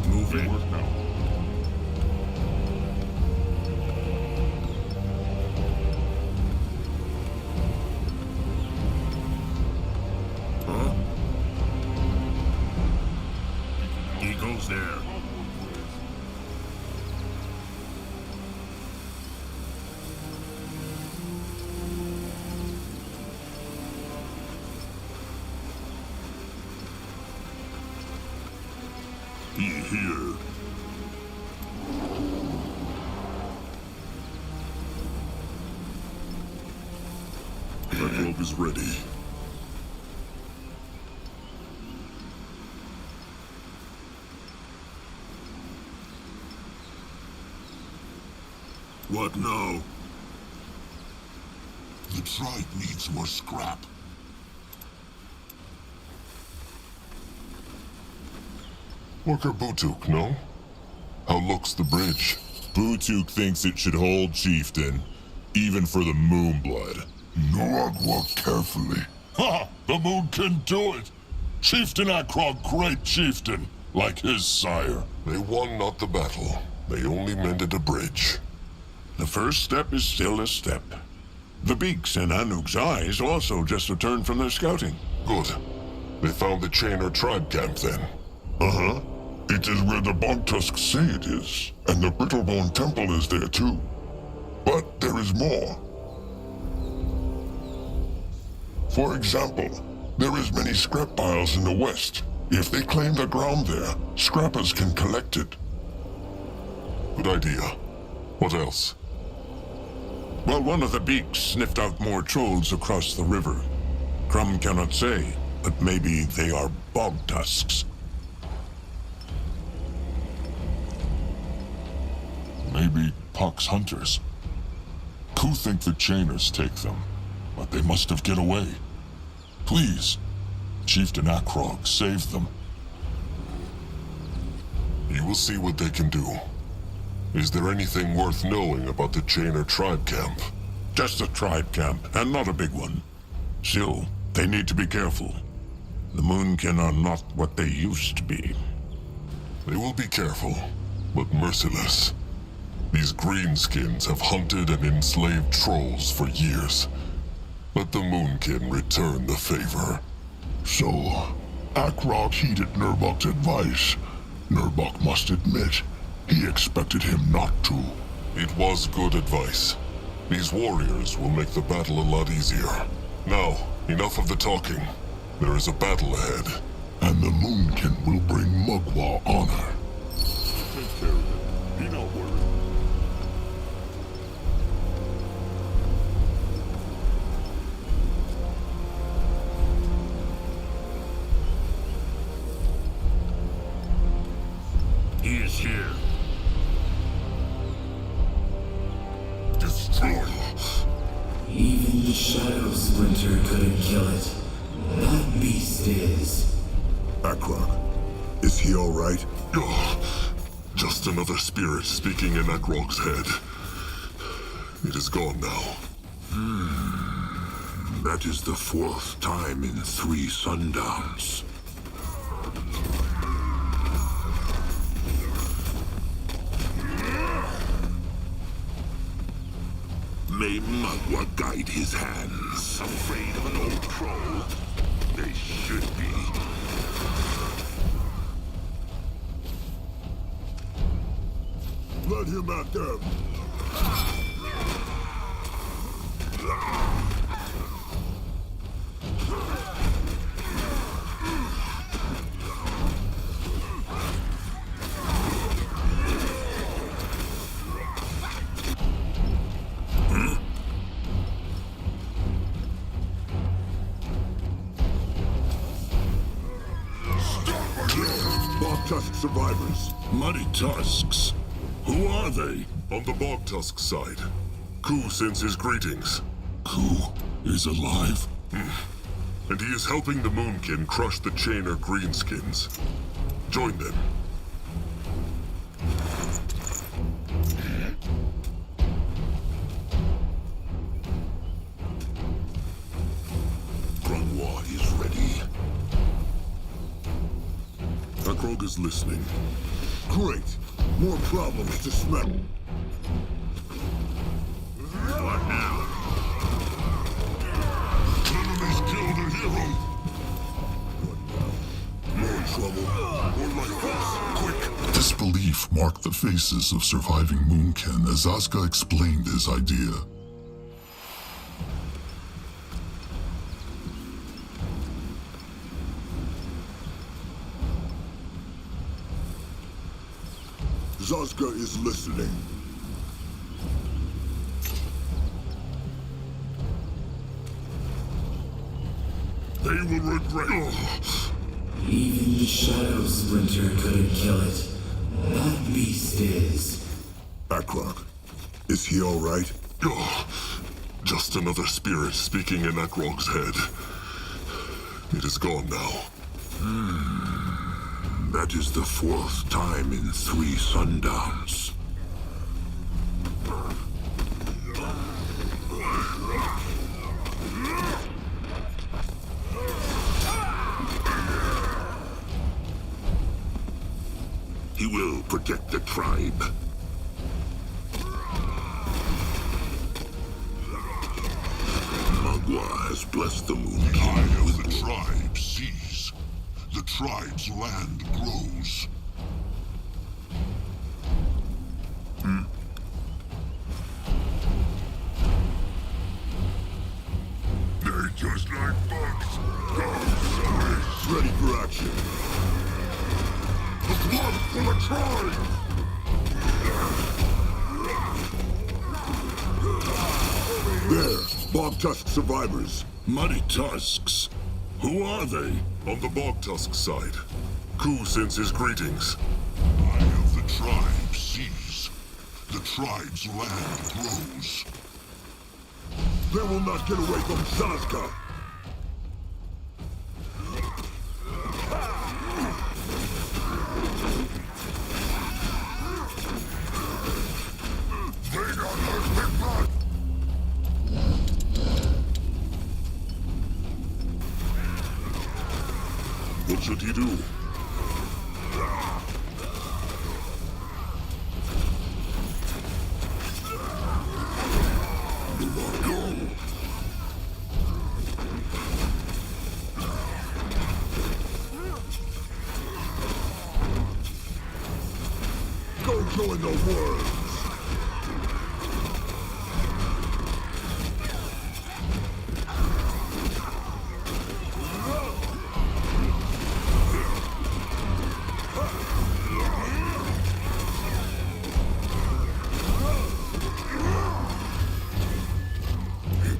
Moving. What now? Huh? Eagles there. He here. That rope is ready. What now? The tribe needs more scrap. Worker Butuk, no? How looks the bridge? Butuk thinks it should hold, Chieftain, even for the Moonblood. Norog worked carefully. Ha! The moon can do it! Chieftain Akrog, great chieftain, like his sire. They won not the battle. They only mended a bridge. The first step is still a step. The beaks in Anuk's eyes also just returned from their scouting. Good. They found the Chainer tribe camp then. Uh-huh. It is where the Bogtusks say it is, and the Brittlebone Temple is there too. But there is more. For example, there is many scrap piles in the west. If they claim the ground there, scrappers can collect it. Good idea. What else? Well, one of the beaks sniffed out more trolls across the river. Crumb cannot say, but maybe they are Bogtusks. Maybe Puck's hunters. Who think the Chainers take them? But they must have get away. Please, Chieftain Akrog, save them. You will see what they can do. Is there anything worth knowing about the Chainer tribe camp? Just a tribe camp, and not a big one. Still, they need to be careful. The Moonkin are not what they used to be. They will be careful, but merciless. These greenskins have hunted and enslaved trolls for years. Let the Moonkin return the favor. So, Akrog heeded Nurbok's advice. Nurbok must admit, he expected him not to. It was good advice. These warriors will make the battle a lot easier. Now, enough of the talking. There is a battle ahead. And the Moonkin will bring Mugwa honor. Take care of it. Be not worried. He is here. Destroy. Even the Shadow Splinter couldn't kill it. That beast is. Akrog, is he all right? Just another spirit speaking in Akrog's head. It is gone now. That is the 4th time in 3 sundowns. May Magua guide his hands. Afraid of an old troll? They should be. Let him at them. Tusk survivors. Muddy tusks? Who are they? On the Bog Tusk side. Ku sends his greetings. Ku is alive? And he is helping the Moonkin crush the Chainer Greenskins. Join them. Grunwa is ready. Akrog is listening. Great. More problems to smell. What now? Enemies killed a hero! More trouble. More like this. Quick! Disbelief marked the faces of surviving Moonkin as Asuka explained his idea. Zazka is listening. They will regret. Even the Shadow Splinter couldn't kill it. That beast is. Akrok, is he all right? Just another spirit speaking in Akrog's head. It is gone now. That is the 4th time in 3 sundowns. He will protect the tribe. Magua has blessed the Moonkin. The eye of the tribe sees. The tribe's land grows. They're just like bugs. Ready for action. The blood for the tribe! There, Bog Tusk survivors. Muddy tusks? Who are they? On the Bog Tusk side. Ku sends his greetings. Eye of the tribe sees. The tribe's land grows. They will not get away from Zazka. What should he do? Go join the worms.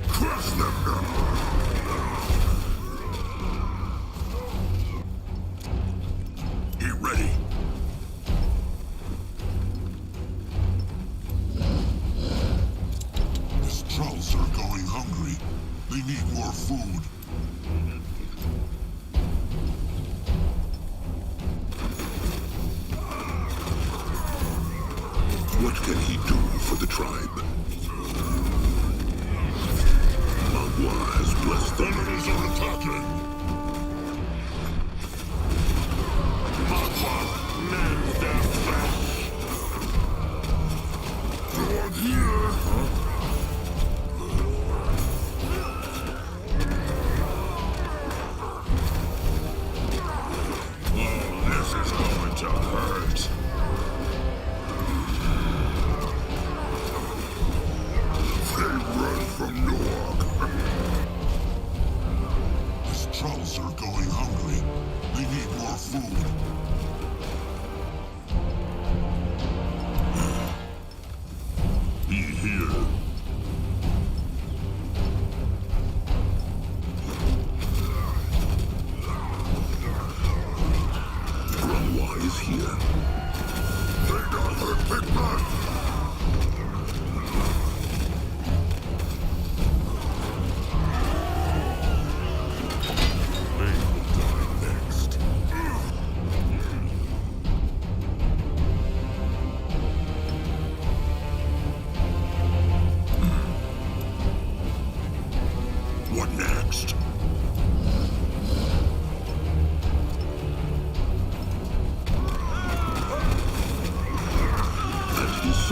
Crush them now! He ready? These trolls are going hungry. They need more food. What can he do for the tribe? Magua has blessed them. Enemies are attacking! Magua, mend their flesh! Toward here!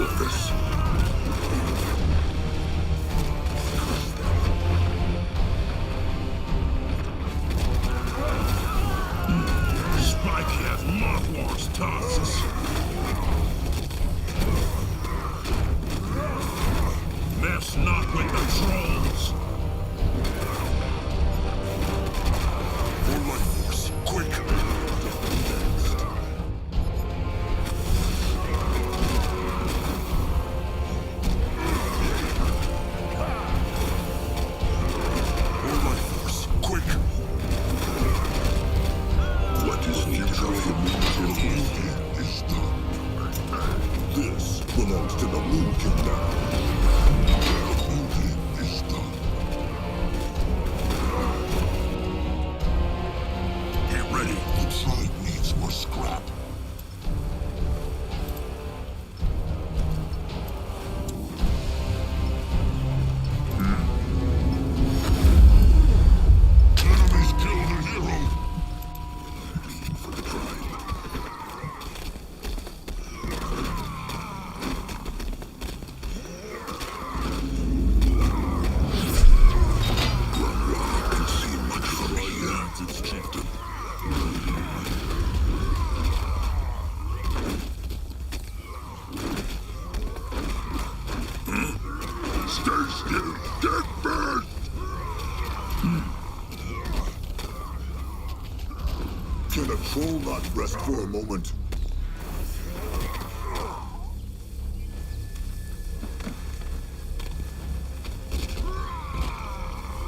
surface. Spikey has Markwar's tusks. Mess not with the trolls. More life force, quick! More life force, quick! What is needed of the Moonkin is done. This belongs to the Moonkin now. Get ready. The tribe needs more scrap. Enemies killed a hero. For the tribe. Grandma can see much from here. Its chieftain. Stay still. Get back! Can a troll not rest for a moment?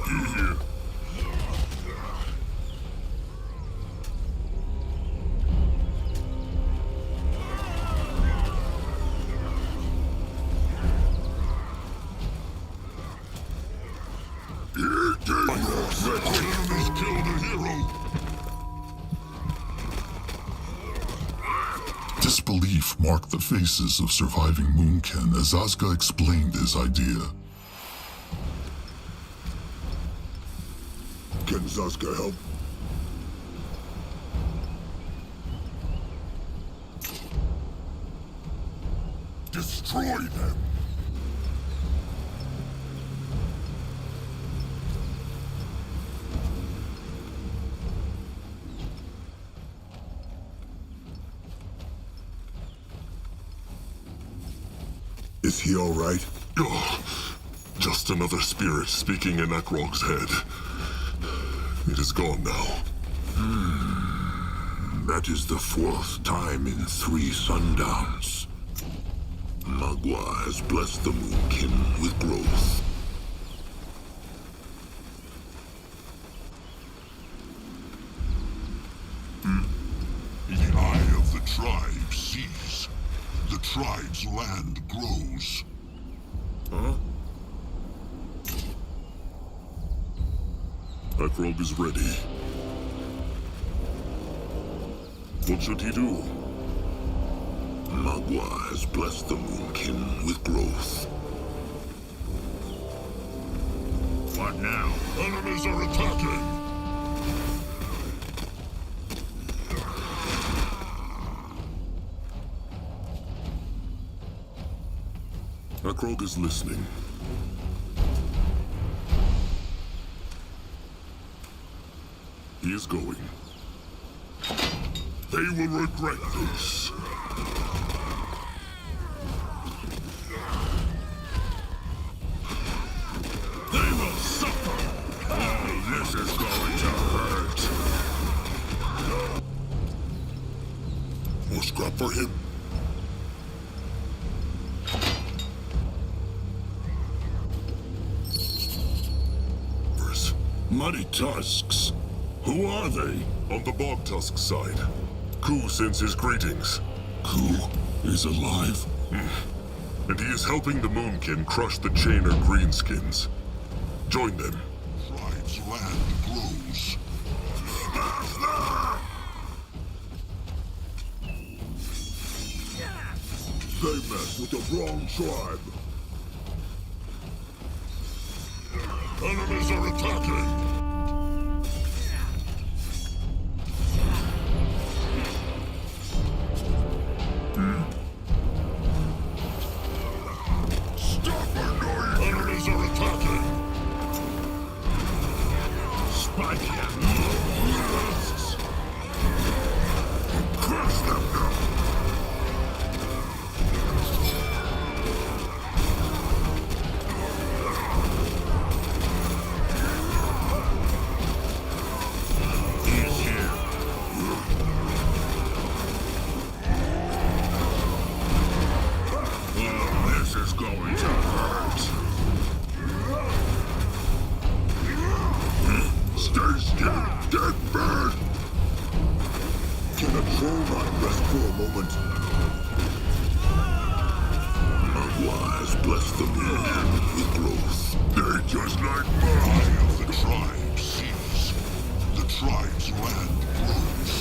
Here. Enemies killed a hero. Disbelief marked the faces of surviving Moonkin as Azga explained his idea. Can Zaska help? Destroy them. Is he all right? Oh, just another spirit speaking in Ekrog's head. It is gone now. That is the 4th time in 3 sundowns. Magua has blessed the Moonkin with growth. The eye of the tribe sees. The tribe's land grows. Huh? Ekrog is ready. What should he do? Magua has blessed the Moonkin with growth. What now? Enemies are attacking! Ekrog is listening. He is going. They will regret this. They will suffer! Oh, this is going to hurt. More scrap for him. Muddy tusks. Who are they? On the Bog Tusk side. Ku sends his greetings. Ku is alive? And he is helping the Moonkin crush the Chainer Greenskins. Join them. Tribe's land grows. They met with the wrong tribe. Enemies are attacking! Crush them now! He's here. Oh, this is going to hurt. Stay still, dead bird! Can a troll not rest for a moment? Wise bless the million with growth. They're just like mine of the tribe sees. The tribe's land grows.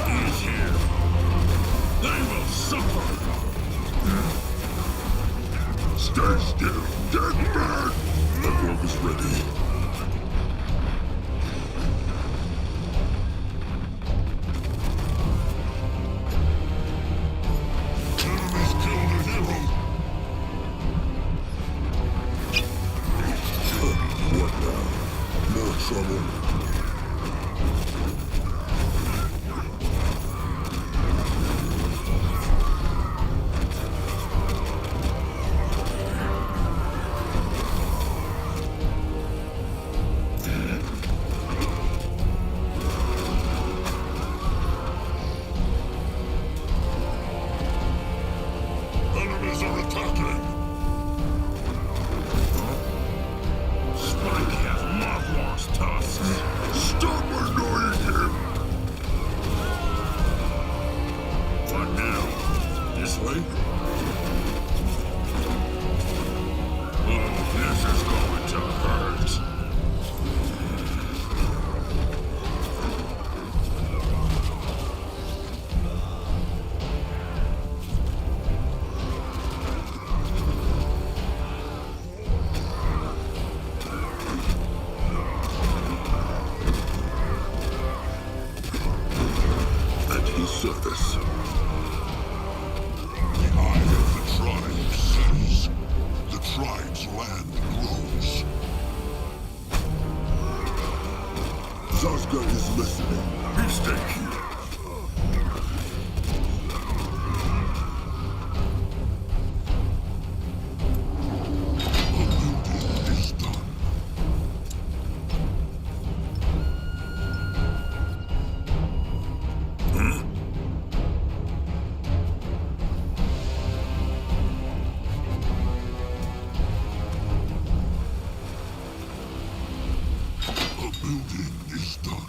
He's here. They will suffer. Stay still, dead bird! The work is ready. Enemies killed a hero. What now? More trouble? Enemies are attacking! Spike has Mothwalk's tusks! Stop annoying him! What now? This way? Oh, this is going to hurt! At his service. The eye of the tribe sees. The tribe's land grows. Zaska is listening. You stay here. The building is done. The building is done.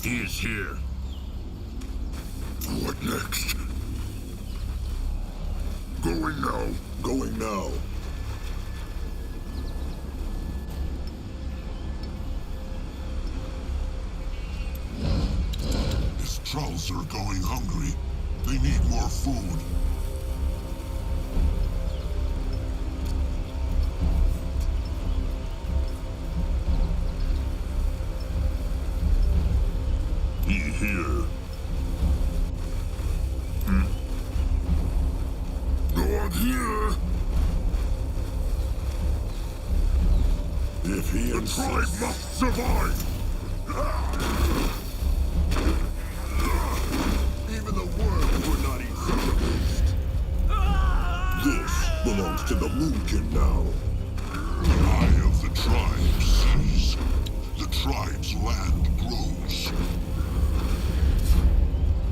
He is here. What next? Going now. Going now. His trolls are going hungry. They need more food. He here. Go on here. If he The tribe insists. must survive. Even the worms would not eat such a beast. This belongs to the Moonkin now. The eye of the tribe sees. The tribe's land grows.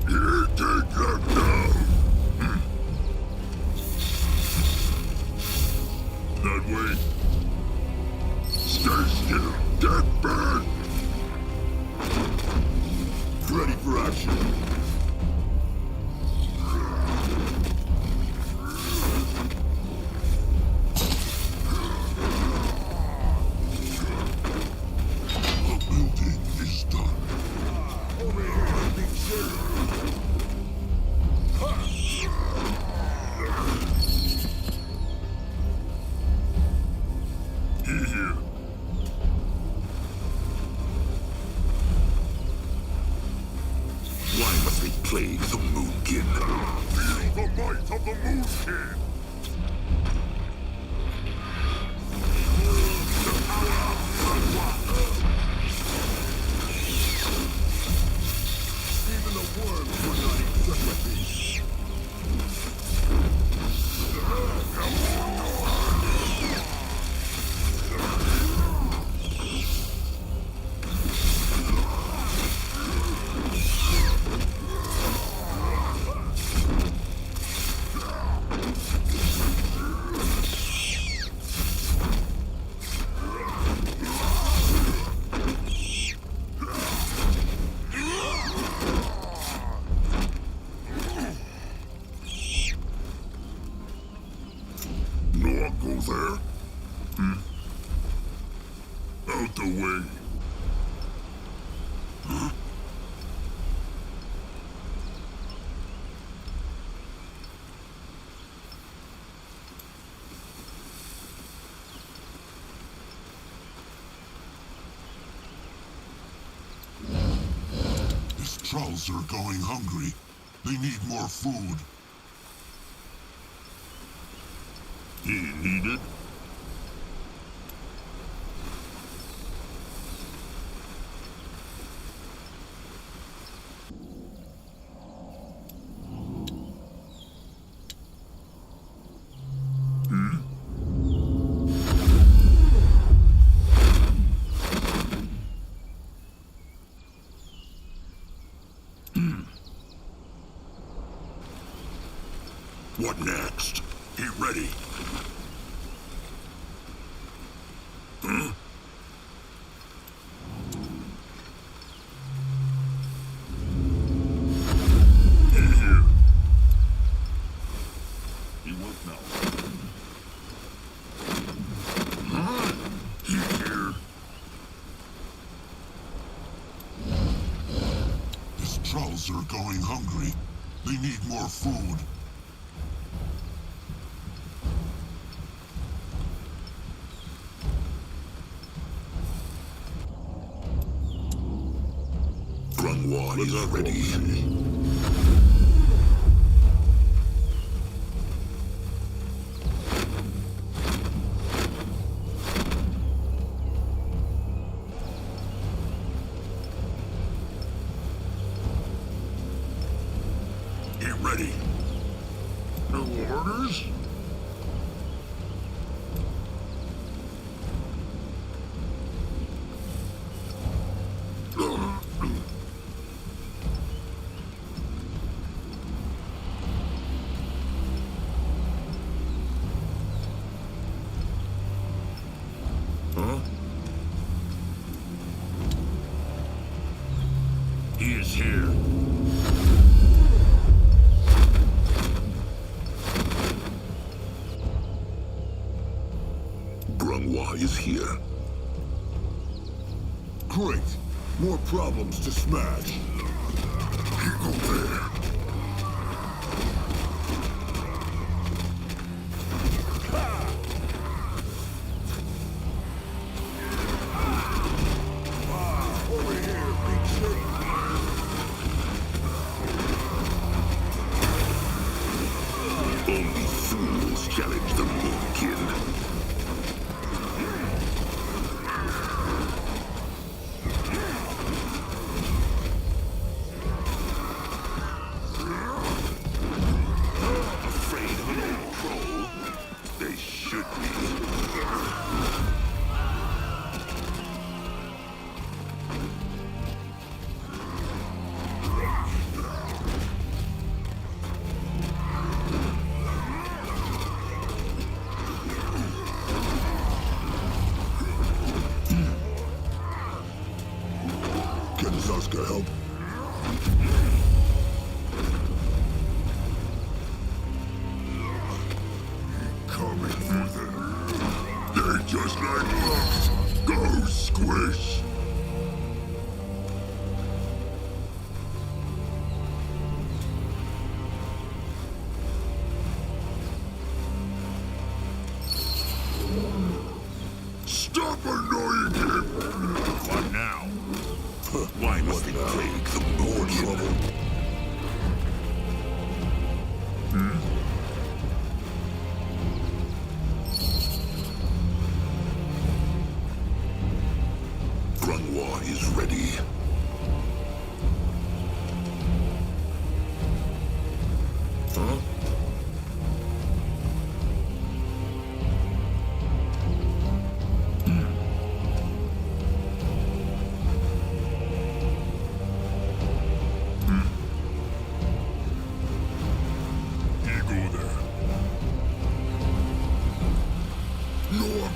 You take them down. That way. Stay still, dead bird. Ready for action. The building kid. Even the worms were not equipped with these. Not go there? Out the way. These trolls are going hungry. They need more food. He needed? What next? He ready? Huh? Here. He won't know. Huh? He's here. His trolls are going hungry. They need more food. Grungwa is ready. Get ready. No orders? Huh? He is here. Grungwa is here. Great. More problems to smash. You go there. Over here, big shit. Only fools challenge the Moonkin. Afraid of an old troll? They should be. Can Zaska help? Coming for them. They're just like bugs. Go squish. Stop annoying him! What now? Why must they plague the Moonkin?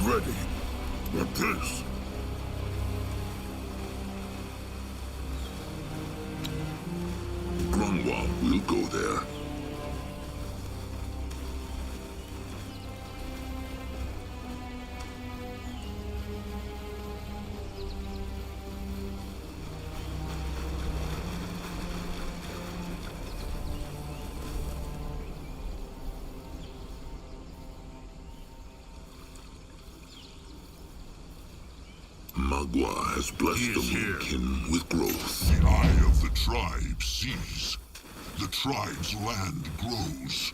ready. But this... Grunwald will go there. Magua has blessed the Moonkin with growth. The eye of the tribe sees. The tribe's land grows.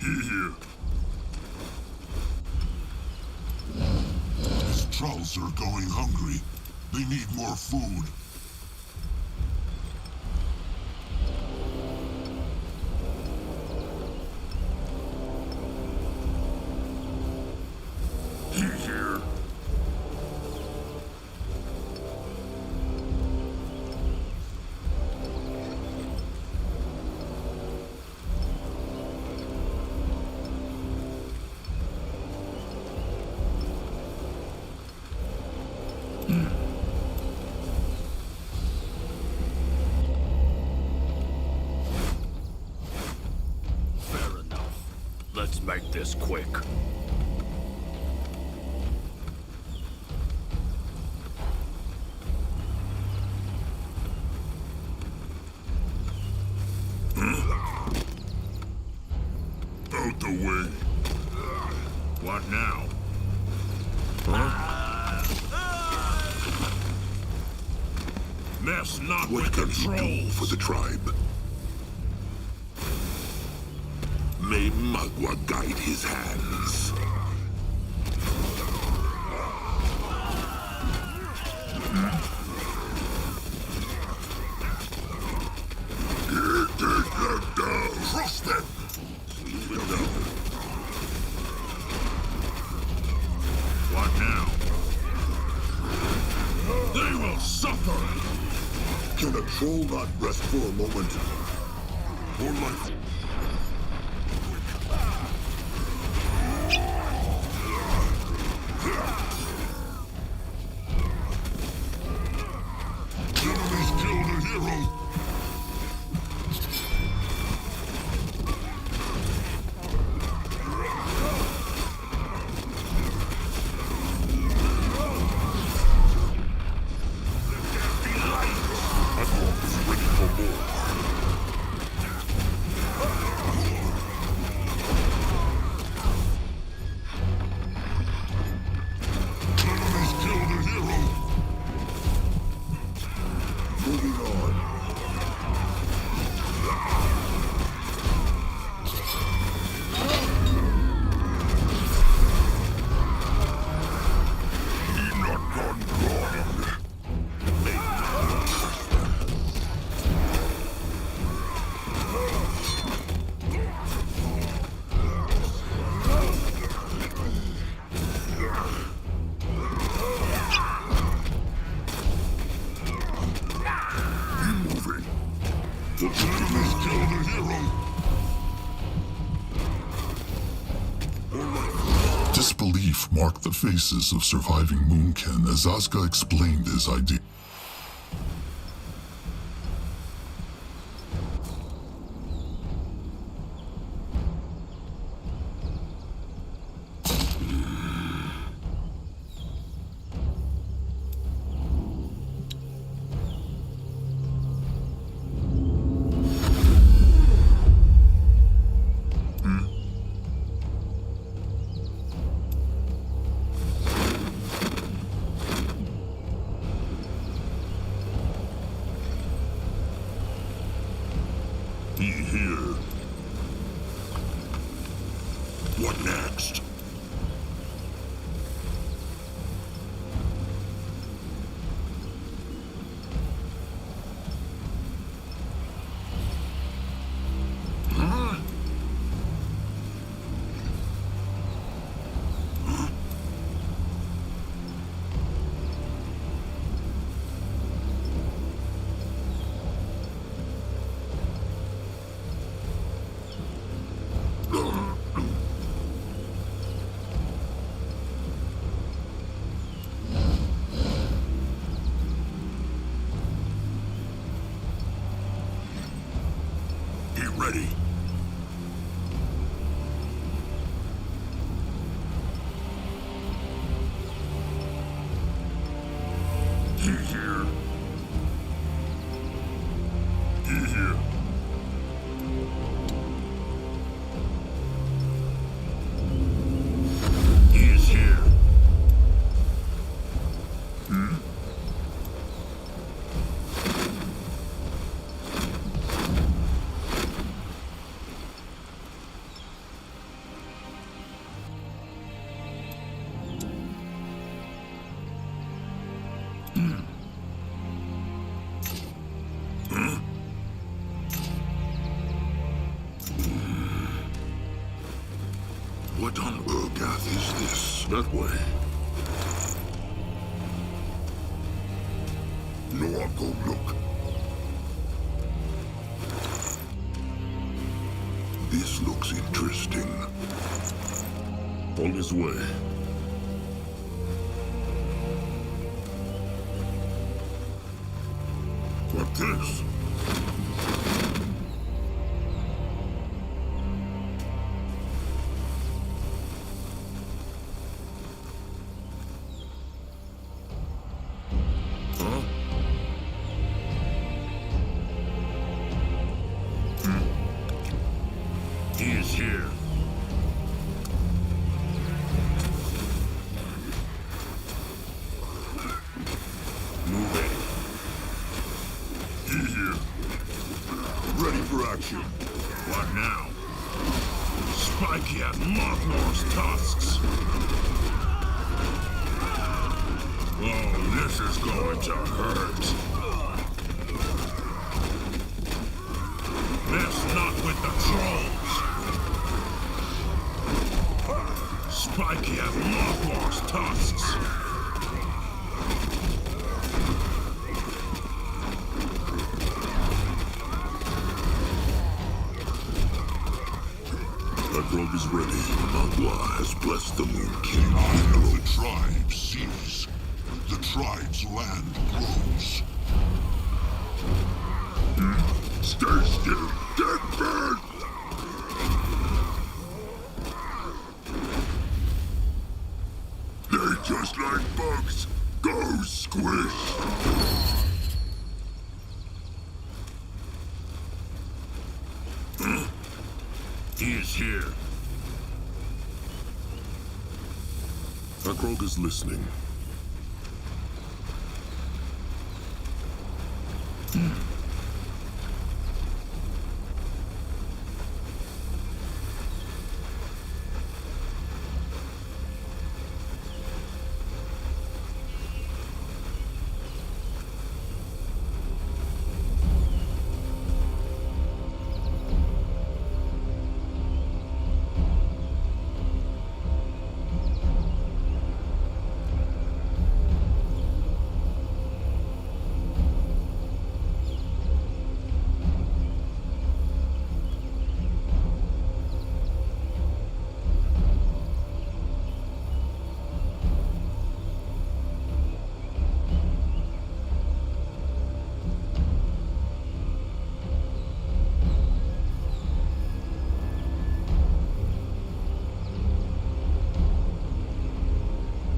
Here. These trolls are going hungry. They need more food. Here. Fair enough. Let's make this quick. Out the way. What now? Mess not What with can the he do trolls. for the tribe? May Magua guide his hands. Take them down. Crush them. What now? They will suffer! Can a troll not rest for a moment? Or like... Enemies killed a hero! Enemies killed a hero! Moving on. He not gone blind. Moving. The enemies killed a hero! Disbelief marked the faces of surviving Moonkin as Asuka explained his idea. Be here. What next? ready. He here. He here. He is here. What on Urgath is this? That way. No, I'll go look. This looks interesting. On his way. What this? Huh? He is here. Moving. He here. Ready for action. What now? Spiky at Mothmore's tusks. Oh, this is going to hurt. Mess not with the trolls. Spiky at Mothmore's tusks. That rogue is ready. Allah has blessed the Moon King. The tribe sees. The tribe's land grows. Stay still, dead bird! They're just like bugs. Go squish! He is here. That rogue is listening.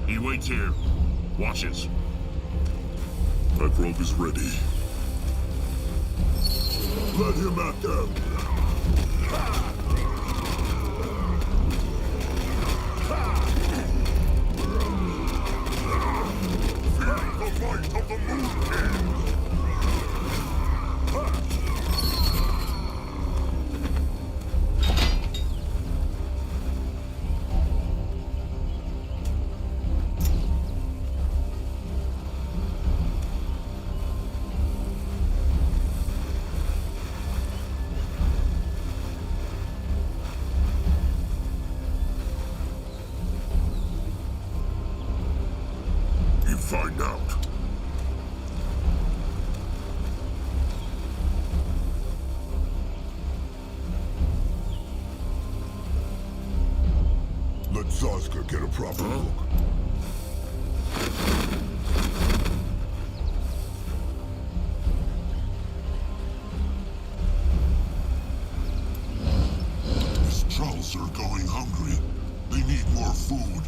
He waits here. Watches. That rogue is ready. Let him at them. Feel the might of the Moon King. Find out. Let Zaska get a proper look. are going hungry. They need more food.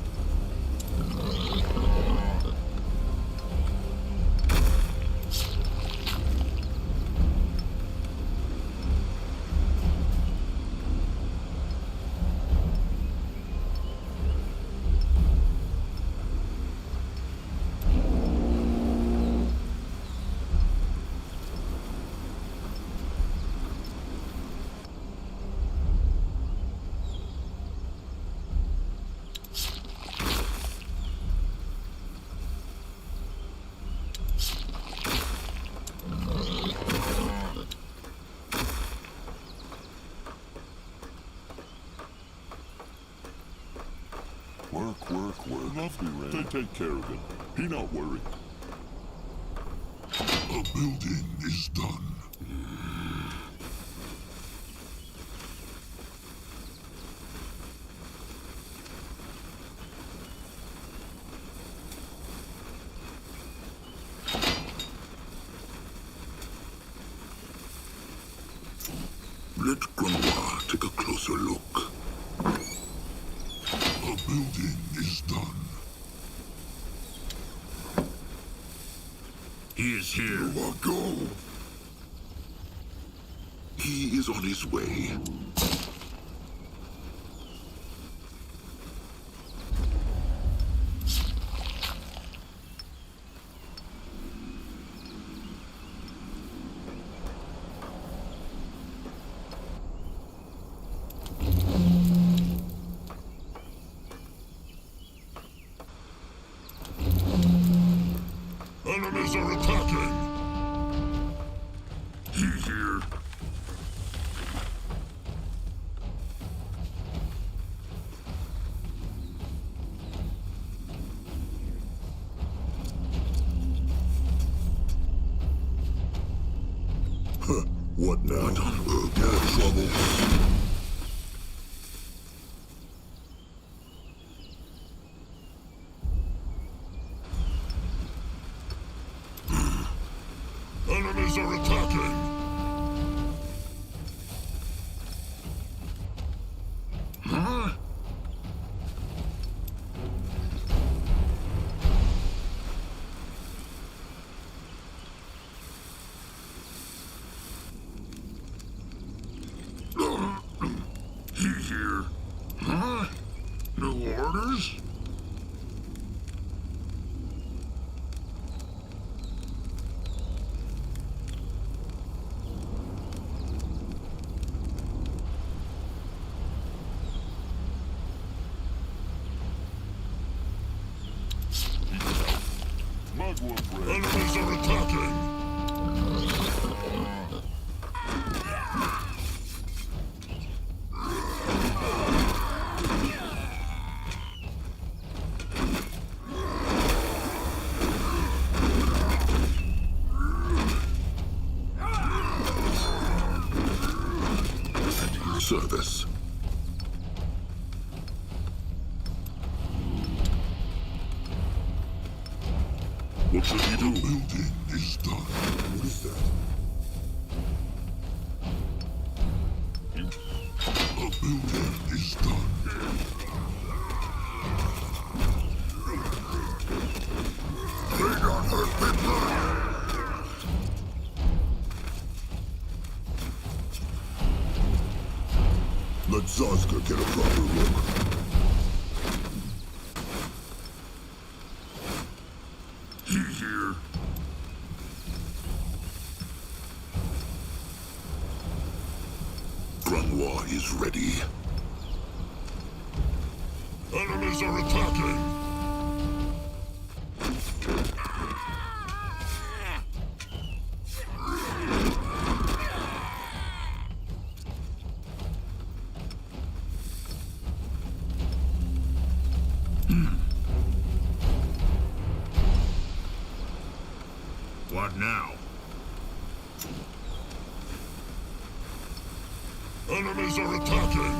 Work. Lovely, Ray. They take care of it. He not worried. The building is done. Let Grenoir take a closer look. The building is done. He is here. Go. He is on his way. Enemies are attacking! He here. What now? What on earth? More trouble. Enemies are attacking! Huh? He here? Huh? New orders? Enemies are attacking! At your service. What should he do? The building is done. What is that? The building is done. They don't hurt me. Let Zazka get a proper look. He here. Grenoir is ready. Enemies are attacking! What now? Enemies are attacking!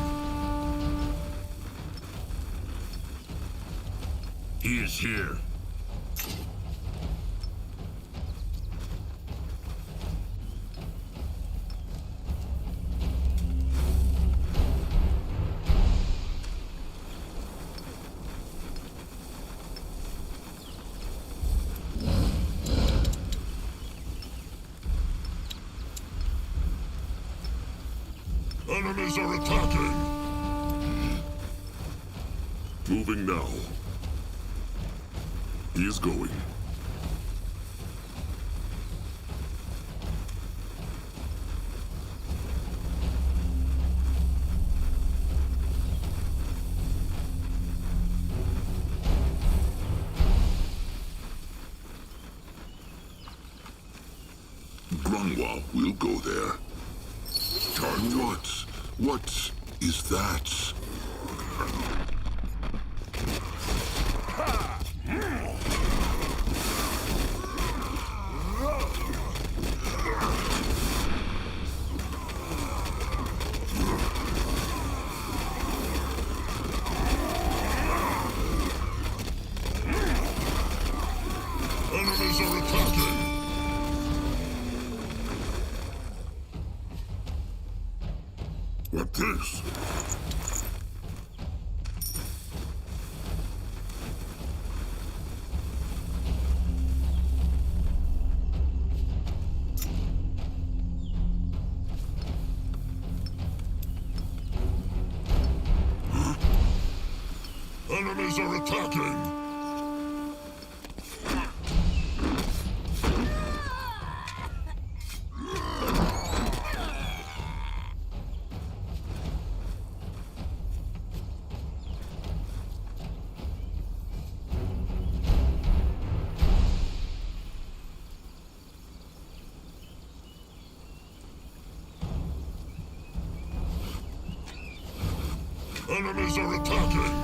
He is here. Enemies are attacking! Moving now. He is going. Grunwa will go there. What is that? Enemies are attacking! What this? Huh? Enemies are attacking! Enemies are attacking!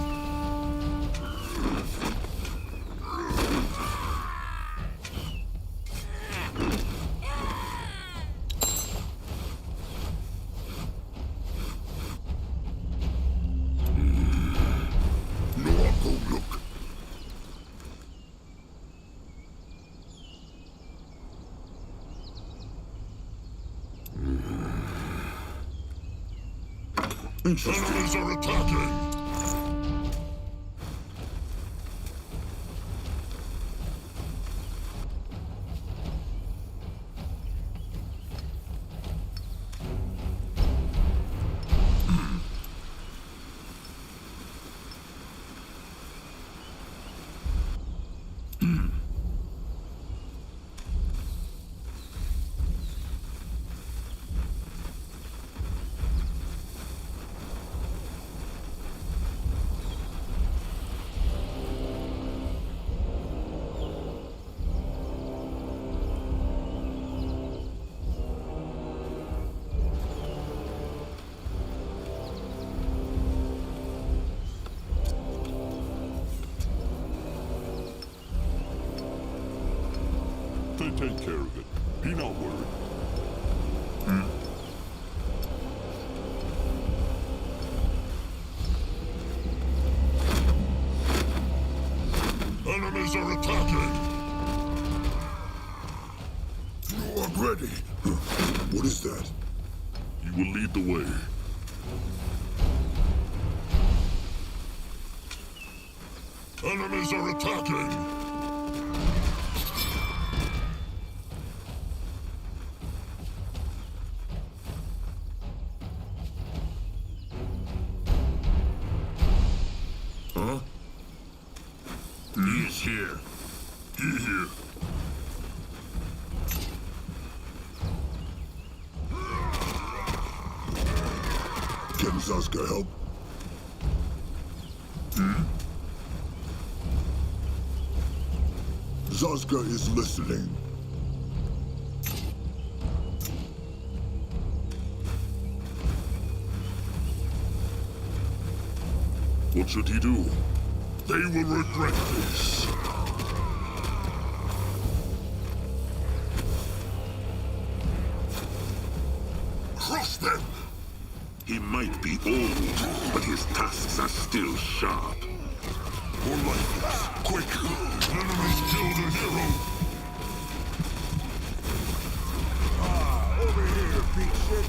No, I'll go look. Enemies are attacking! They take care of it. Be not worried. Enemies are attacking! I'm ready! What is that? You will lead the way. Enemies are attacking! Huh? He is here. Here. Can Zaska help? Zaska is listening. What should he do? They will regret this. Crush them! He might be old, but his tasks are still sharp. More lifeless, quick! Enemies killed a hero! Over here, big shit!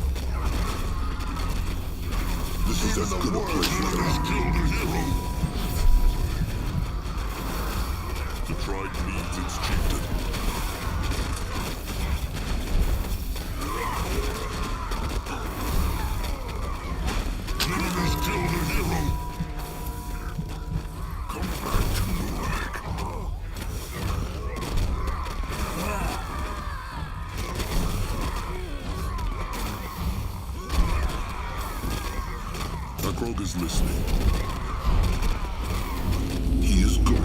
This is as good a place as Enemies killed a hero! The tribe needs its chieftain. Akrog is listening. He is going.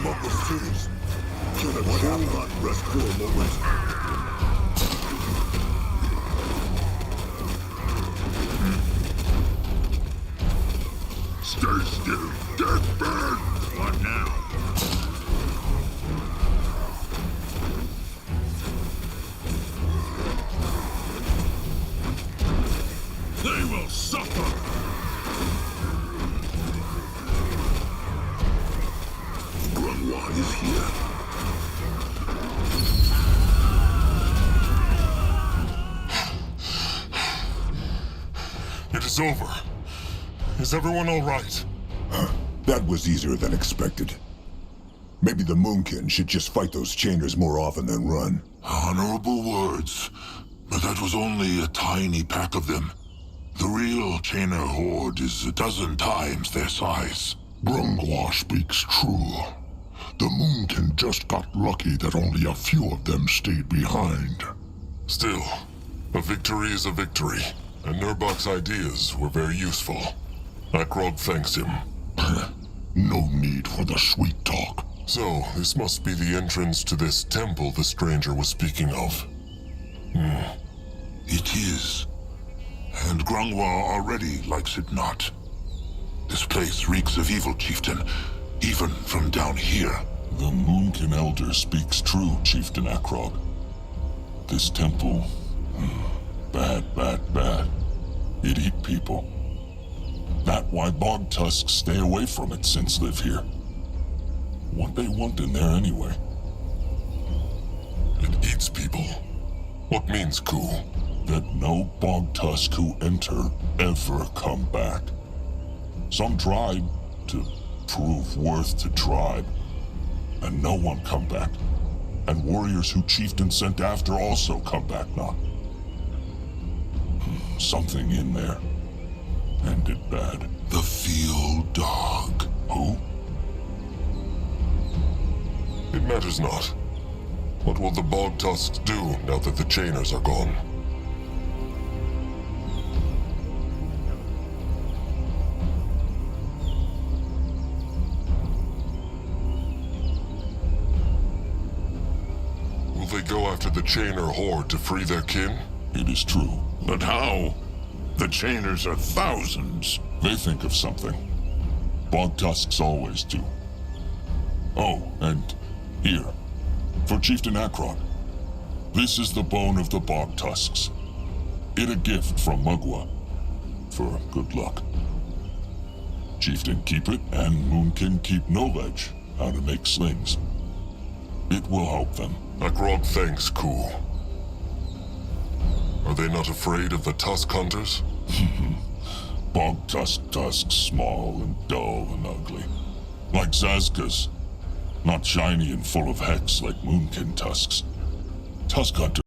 Muggle's serious. Can a Shamrock rest for a moment? Stay still, deathbed! What now? They will suffer! Grunwa is here. It is over. Is everyone all right? That was easier than expected. Maybe the Moonkin should just fight those chainers more often than run. Honorable words, but that was only a tiny pack of them. The real Chainer horde is a dozen times their size. Grungwa speaks true. The Moonkin just got lucky that only a few of them stayed behind. Still, a victory is a victory, and Nurbok's ideas were very useful. Akrog thanks him. No need for the sweet talk. So, this must be the entrance to this temple the stranger was speaking of. It is. And Grungwa already likes it not. This place reeks of evil, chieftain, even from down here. The Moonkin Elder speaks true, Chieftain Akrog. This temple... bad, bad, bad. It eat people. That why bog tusks stay away from it since live here. What they want in there anyway? It eats people. What means Ku? That no bog tusk who enter ever come back. Some tried to prove worth to tribe, and no one come back. And warriors who chieftain sent after also come back not. Something in there. Ended bad. The field dog. Who? It matters not. What will the bog tusks do now that the chainers are gone? Will they go after the chainer horde to free their kin? It is true. But how? The chainers are thousands. They think of something. Bog tusks always do. Oh, and here, for Chieftain Akrog. This is the bone of the bog tusks. It a gift from Mugwa. For good luck. Chieftain keep it, and Moonkin keep knowledge how to make slings. It will help them. Akrog thanks Ku. Are they not afraid of the tusk hunters? Bog tusks small and dull and ugly. Like Zazkas. Not shiny and full of hex like Moonkin tusks. Tusk hunters